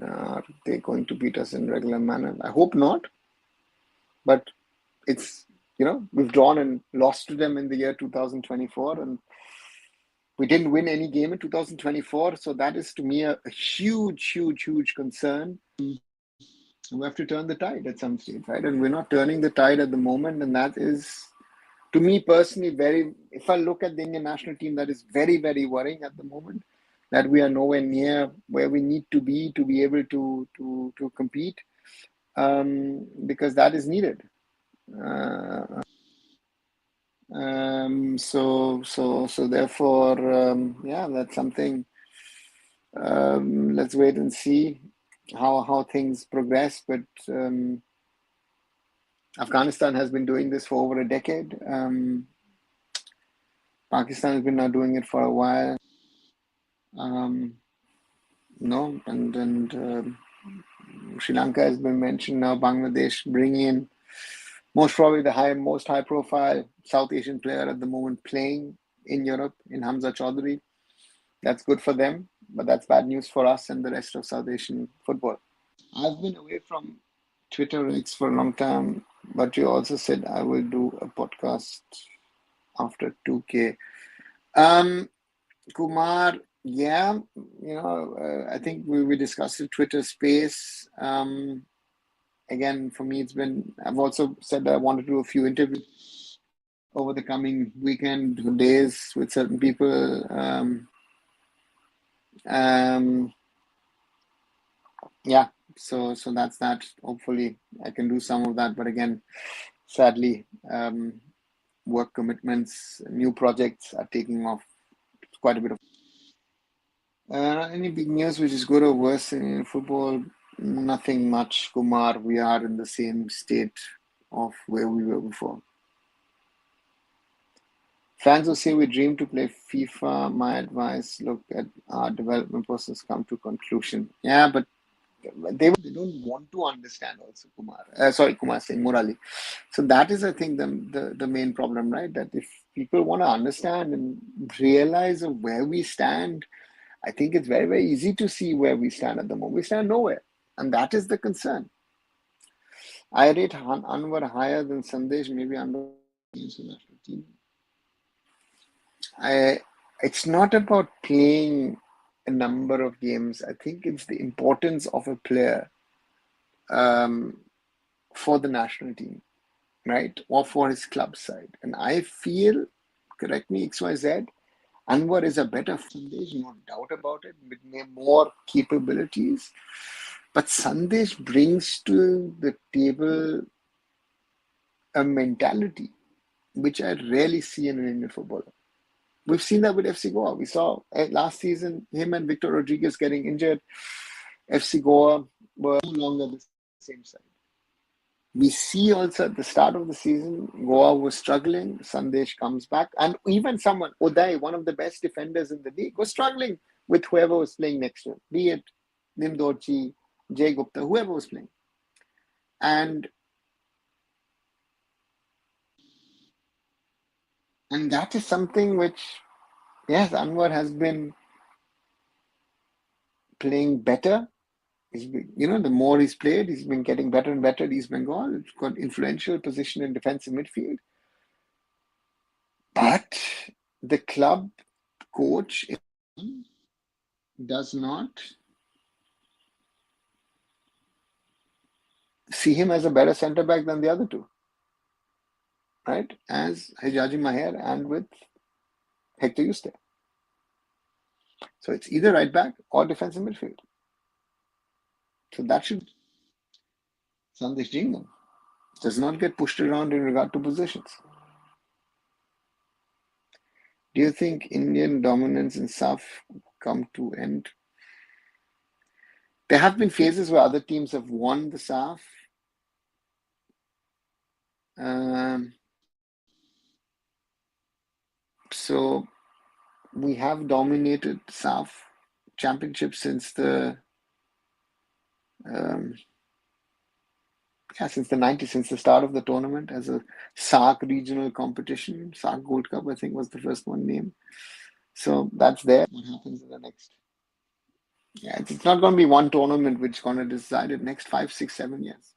Are they going to beat us in regular manner? I hope not. But it's we've drawn and lost to them in the year 2024, and we didn't win any game in 2024. So that is to me a huge, huge, huge concern. We have to turn the tide at some stage, right? And we're not turning the tide at the moment. And that is, to me personally, if I look at the Indian national team, that is very, very worrying at the moment, that we are nowhere near where we need to be able to compete, because that is needed. So therefore, that's something. Let's wait and see how things progress. But Afghanistan has been doing this for over a decade. Pakistan has been now doing it for a while. Sri Lanka has been mentioned now. Bangladesh bring in most probably the most high profile South Asian player at the moment playing in Europe, in Hamza Chaudhary. That's good for them, but that's bad news for us and the rest of South Asian football. I've been away from Twitter X for a long time, but you also said I will do a podcast after 2K. Kumar, yeah, I think we discussed the Twitter space. Again, for me, I've also said that I want to do a few interviews over the coming weekend days with certain people. So that's that. Hopefully I can do some of that, but again, sadly, work commitments, new projects are taking off quite a bit of. Any big news which is good or worse in football? Nothing much, Kumar. We are in the same state of where we were before. Fans who say we dream to play FIFA, my advice, look at our development process, come to conclusion. Yeah, but they don't want to understand also, Kumar. Kumar saying Murali. So that is, I think, the main problem, right? That if people want to understand and realize of where we stand, I think it's very, very easy to see where we stand at the moment. We stand nowhere. And that is the concern. I rate Anwar higher than Sandesh, maybe under the national team. It's not about playing a number of games. I think it's the importance of a player for the national team, right? Or for his club side. And I feel, correct me, XYZ, Anwar is a better Sandesh, no doubt about it, with more capabilities. But Sandesh brings to the table a mentality which I rarely see in an Indian footballer. We've seen that with FC Goa. We saw last season him and Victor Rodriguez getting injured. FC Goa were no longer the same side. We see also at the start of the season, Goa was struggling. Sandesh comes back. And even someone, Uday, one of the best defenders in the league, was struggling with whoever was playing next to him, be it Nimdorji, Jay Gupta, whoever was playing. And that is something which, yes, Anwar has been playing better. The more he's played, he's been getting better and better at East Bengal. He's got influential position in defensive midfield. But the club coach does not see him as a better centre back than the other two, right? As Hijazi Maher and with Hector Yuste. So it's either right back or defensive midfield. So that should Sandesh Jingam does not get pushed around in regard to positions. Do you think Indian dominance in SAF come to end? There have been phases where other teams have won the SAF. So we have dominated SAF championship since the 90s, since the start of the tournament as a SARC regional competition. SARC Gold Cup, I think, was the first one named. So that's there. What happens in the next? Yeah, it's not going to be one tournament which is going to decide it next 5, 6, 7 years.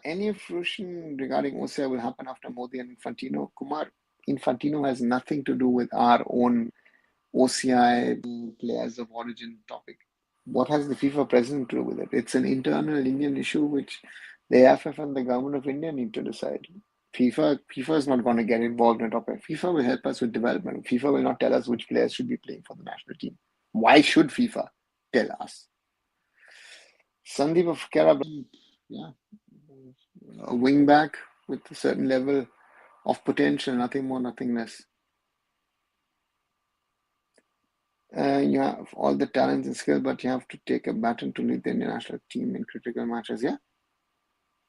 Any fruition regarding OCI will happen after Modi and Infantino. Kumar, Infantino has nothing to do with our own OCI players of origin topic. What has the FIFA president to do with it? It's an internal Indian issue which the AIFF and the government of India need to decide. FIFA is not going to get involved in the topic. FIFA will help us with development. FIFA will not tell us which players should be playing for the national team. Why should FIFA tell us? Sandeep of Kerala, yeah, a wing back with a certain level of potential, nothing more, nothing less. You have all the talents and skill, but you have to take a baton to lead the Indian national team in critical matches. Yeah,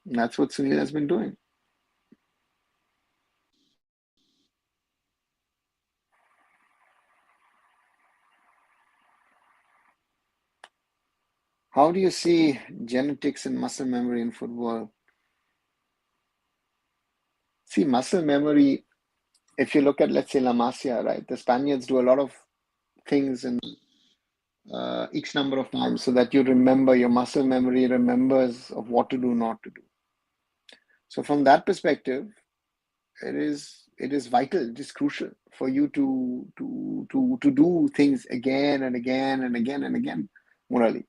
that's what Sunil has been doing. How do you see genetics and muscle memory in football? See, muscle memory, if you look at, let's say, La Masia, right? The Spaniards do a lot of things in X number of times so that you remember, your muscle memory remembers of what to do, not to do. So from that perspective, it is vital, it is crucial for you to do things again and again and again and again, Murali.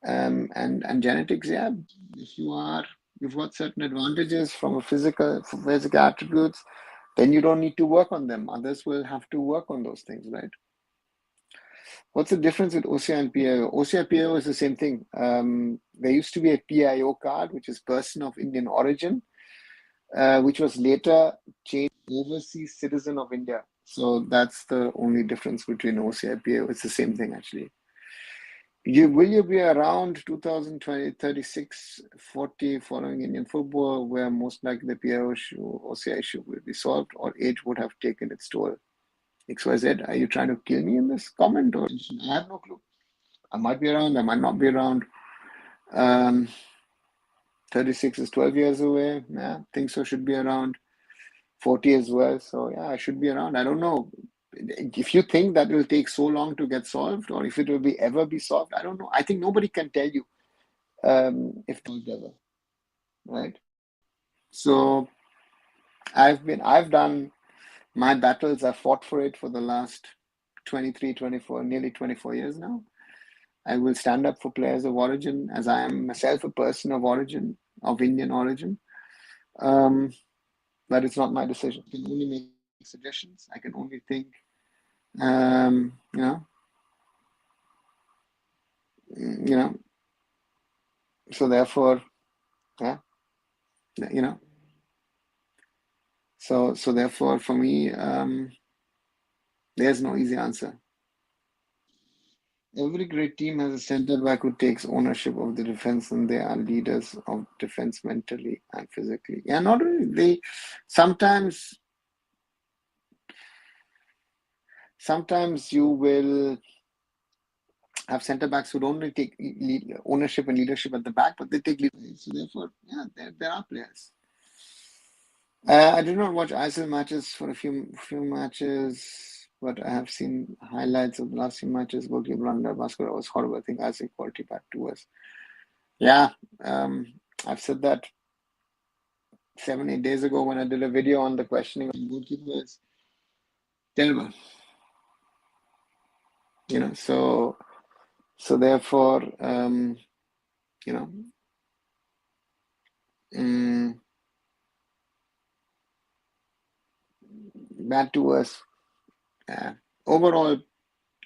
And genetics, yeah, if you've got certain advantages from a physical attributes, then you don't need to work on them. Others will have to work on those things, right? What's the difference with OCI and PIO? OCI PIO is the same thing. There used to be a PIO card, which is person of Indian origin, which was later changed overseas citizen of India. So that's the only difference between OCI and PIO. It's the same thing, actually. Will you be around 2020, 36, 40 following Indian football, where most likely the PIO issue, OCI issue will be solved, or age would have taken its toll? XYZ, are you trying to kill me in this comment? Or I have no clue. I might be around, I might not be around. 36 is 12 years away. Yeah, think so, should be around. 40 as well. So yeah, I should be around. I don't know. If you think that will take so long to get solved, or if it will ever be solved, I don't know. I think nobody can tell you if it's ever, right? So I've done my battles. I've fought for it for the last 23, 24, nearly 24 years now. I will stand up for players of origin, as I am myself a person of origin, of Indian origin. But it's not my decision. I can only make suggestions. I can only think you know, you know. So therefore, yeah, you know. So therefore, for me, there's no easy answer. Every great team has a center back who takes ownership of the defense, and they are leaders of defense mentally and physically. Yeah, not only they. Sometimes, sometimes you will have centre backs who don't really take ownership and leadership at the back, but they take leadership. So therefore, yeah, there are players. I did not watch ISL matches for a few matches, but I have seen highlights of the last few matches. Goalkeeper under Basket was horrible. I think ISL quality back to us. Yeah, I've said that 7, 8 days ago when I did a video on the questioning of goalkeepers. Terrible, so therefore, you know, mm, bad to us. Overall,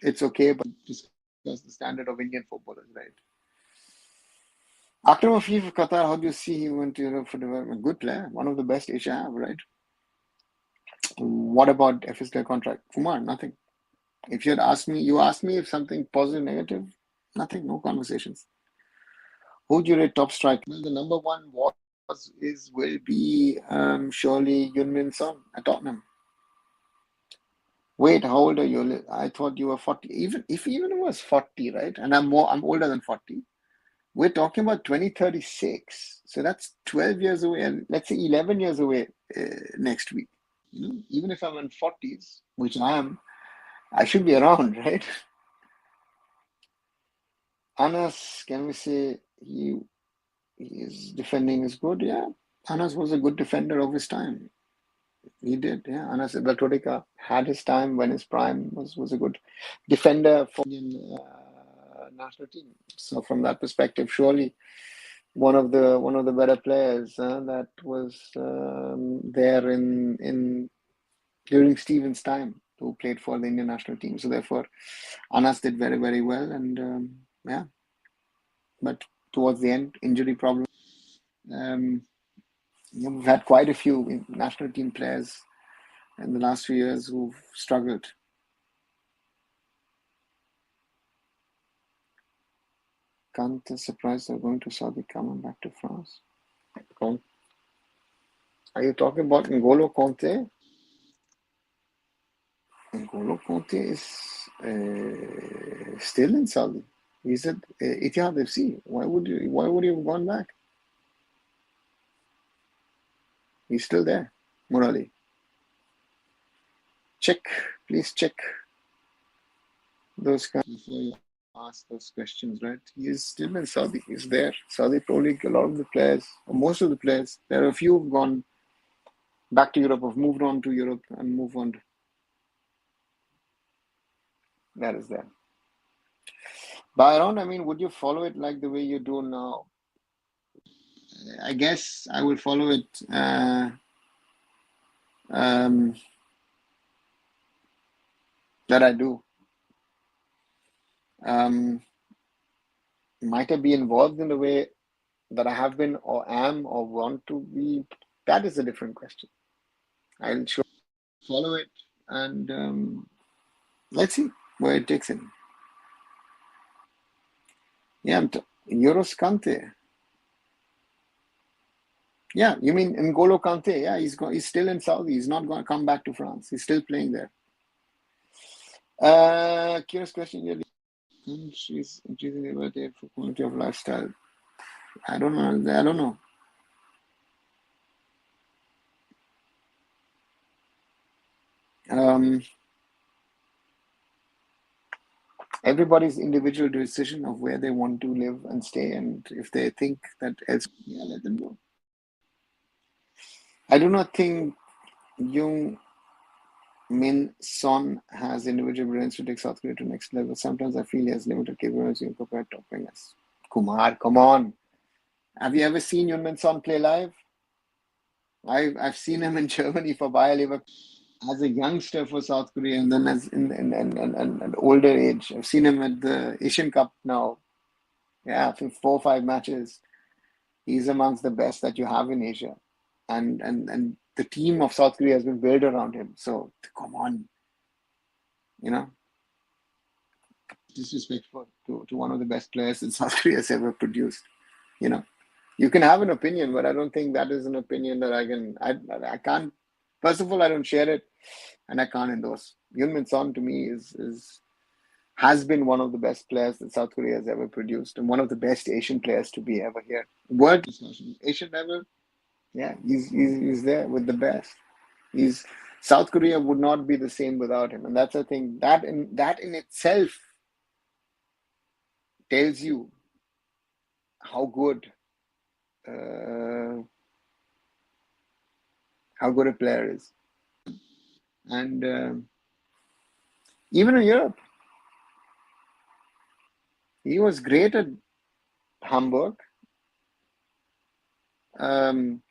it's okay, but just because the standard of Indian football is right. Akram Afif of Qatar, how do you see he went to Europe for development? Good player, one of the best Asia have, right? What about FSL contract? Kumar, nothing. If you had asked me, you asked me if something positive, negative, nothing, no conversations. Who do you rate top striker? Well, the number one will be surely Yunmin Son at Tottenham. Wait, how old are you? I thought you were 40. Even it was 40, right? And I'm older than 40. We're talking about 2036. So that's 12 years away, and let's say 11 years away next week. Even if I'm in 40s, which I am, I should be around, right? Anas, can we say his defending is good? Yeah. Anas was a good defender of his time. He did, yeah. Anas Ibrahimovic had his time when his prime was a good defender for the Indian national team. So from that perspective, surely one of the better players that was there in during Stevens' time, who played for the Indian national team. So therefore, Anas did very, very well, and yeah. But towards the end, injury problem. We've had quite a few national team players in the last few years who've struggled. Kante surprised they're going to Saudi, coming back to France. Are you talking about N'Golo Kante? N'Golo Kante is still in Saudi. He's at Etihad FC. Why would you have gone back? He's still there, Murali. Please check those guys before you ask those questions, right? He is still in Saudi. He's there. Saudi Pro League, a lot of the players, or most of the players, there are a few who've gone back to Europe, have moved on to Europe and move on. That is there. Byron, I mean, would you follow it like the way you do now? I guess I will follow it that I do. Might I be involved in the way that I have been or am or want to be? That is a different question. I'll sure follow it, and let's see where it takes him. Yeah, Euros Kante. Yeah, you mean N'Golo Kante? Yeah, he's still in Saudi. He's not going to come back to France. He's still playing there. Curious question. Countries increasing the for quality of lifestyle. I don't know. Everybody's individual decision of where they want to live and stay, and if they think that else, yeah, let them go. I do not think Jung Min Son has individual brilliance to take South Korea to next level. Sometimes I feel he has limited capabilities compared to topping us. Kumar, come on. Have you ever seen Yun Min Son play live? I've seen him in Germany for Bayer Leverkusen. as a youngster for South Korea, and then as in an older age. I've seen him at the Asian Cup now. Yeah, I think 4 or 5 matches. He's amongst the best that you have in Asia, and the team of South Korea has been built around him. So come on, you know, disrespectful to one of the best players that South Korea has ever produced. You know, you can have an opinion, but I don't think that is an opinion that I can. I can't. First of all, I don't share it, and I can't endorse. Yoon Son to me is has been one of the best players that South Korea has ever produced, and one of the best Asian players to be ever here. World discussion, Asian level, yeah, he's there with the best. He's South Korea would not be the same without him, and that's a thing that in itself tells you how good uh, how good a player is. And even in Europe, he was great at Hamburg. Um,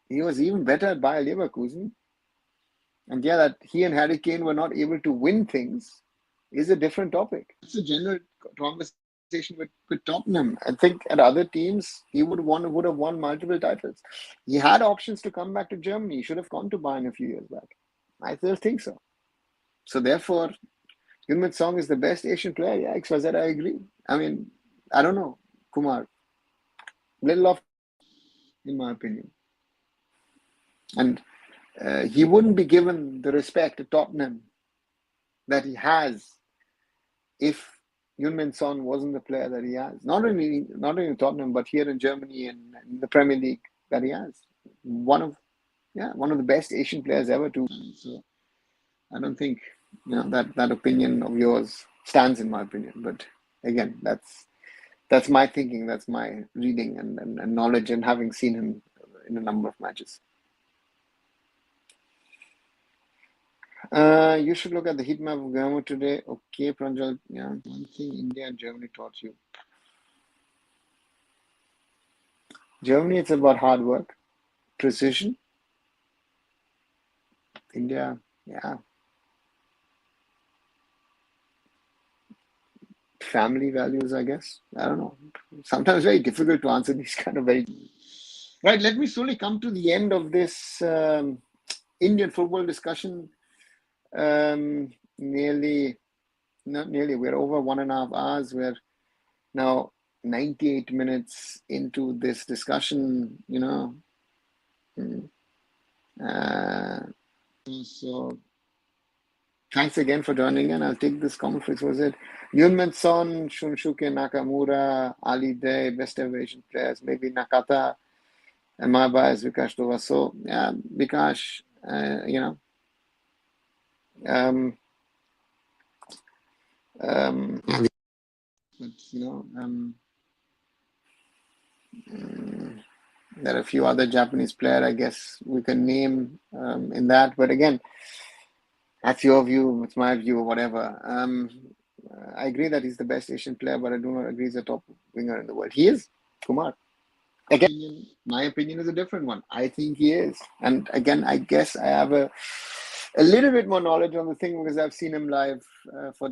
he was even better at Bayer Leverkusen. And yeah, that he and Harry Kane were not able to win things is a different topic. It's a general conversation with Tottenham. I think at other teams he would have won multiple titles. He had options to come back to Germany. He should have gone to Bayern a few years back. I still think so. So therefore, Yoon Song is the best Asian player. Yeah, XYZ, I agree. I mean, I don't know, Kumar. Little off, in my opinion. And he wouldn't be given the respect at Tottenham that he has if Yoon Son wasn't the player that he has. Not only in Tottenham, but here in Germany and in the Premier League that he has. One of the best Asian players ever to. So I don't think that opinion of yours stands in my opinion. But again, that's my thinking, that's my reading and knowledge, and having seen him in a number of matches. You should look at the heat map of Gamo today. Okay, Pranjal. Yeah, one thing India and Germany taught you. Germany, it's about hard work, precision. India, yeah, family values, I guess. I don't know. Sometimes very difficult to answer these kind of very. Right, let me slowly come to the end of this Indian football discussion. Not nearly, we're over 1.5 hours. We're now 98 minutes into this discussion, So thanks again for joining in. I'll take this comment. Which was it? Yoon Son, Shunsuke Nakamura, Ali Day, best ever Asian players, maybe Nakata, and my bias Vikash Tova. So yeah, Vikash, there are a few other Japanese players, I guess we can name in that. But again, that's your view, it's my view, or whatever. I agree that he's the best Asian player, but I do not agree he's the top winger in the world. He is, Kumar. Again, my opinion is a different one. I think he is. And again, I guess I have a little bit more knowledge on the thing because I've seen him live for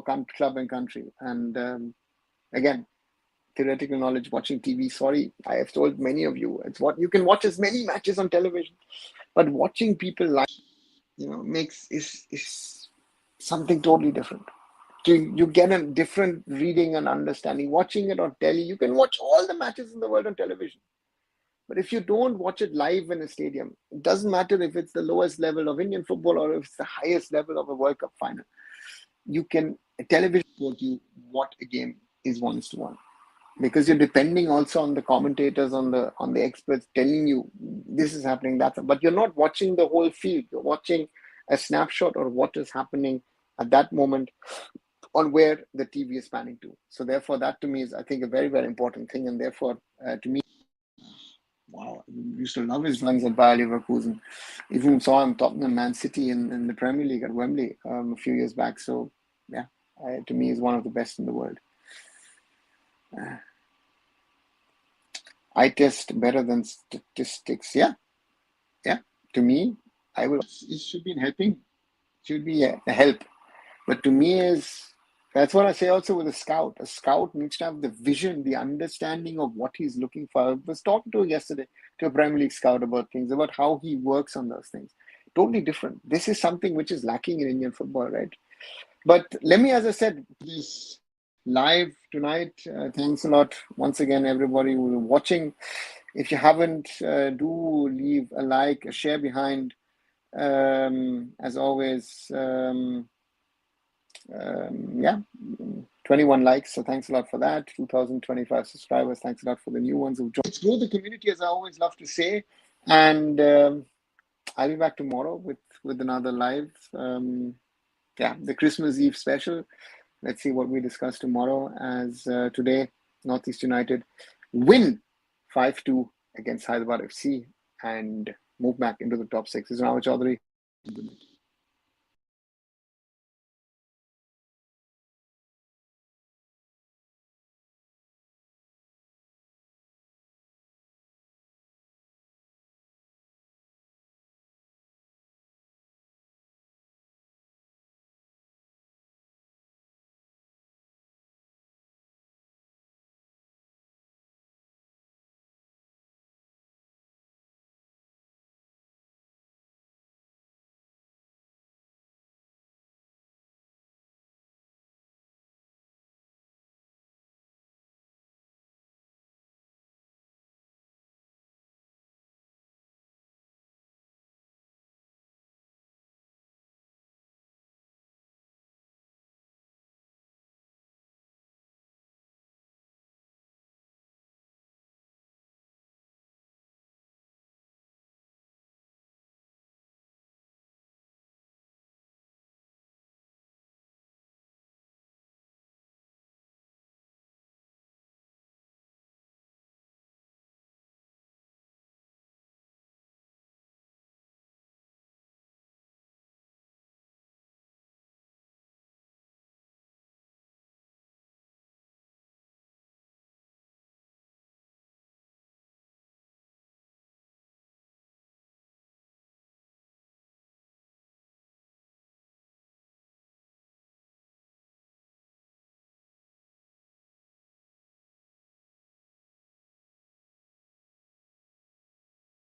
club and country. And again, theoretical knowledge, watching TV. Sorry, I have told many of you, it's what you can watch as many matches on television, but watching people live, is something totally different. You get a different reading and understanding. Watching it on telly, you can watch all the matches in the world on television. But if you don't watch it live in a stadium, it doesn't matter if it's the lowest level of Indian football or if it's the highest level of a World Cup final. Television told you what a game is 1:1. Because you're depending also on the commentators, on the experts telling you this is happening, but you're not watching the whole field. You're watching a snapshot of what is happening at that moment on where the TV is panning to. So therefore, that to me is, I think, a very, very important thing. And therefore, to me, wow, I used to love his runs at Bayer Leverkusen. Even saw him Tottenham, Man City in the Premier League at Wembley a few years back. So yeah, to me, he's one of the best in the world. I test better than statistics. Yeah. To me, I will. It should be in helping. Should be a help. But to me is that's what I say also with a scout. A scout needs to have the vision, the understanding of what he's looking for. I was talking to yesterday to a Premier League scout about things, about how he works on those things. Totally different. This is something which is lacking in Indian football, right? But let me, as I said, this live tonight. Thanks a lot once again, everybody who is watching. If you haven't, do leave a like, a share behind. As always, yeah, 21 likes. So thanks a lot for that. 2025 subscribers. Thanks a lot for the new ones who've joined. Let's grow the community, as I always love to say. And I'll be back tomorrow with another live. Yeah, the Christmas Eve special. Let's see what we discuss tomorrow. As today, Northeast United win 5-2 against Hyderabad FC and move back into the top six. This is Rahul Chaudhary. Good night.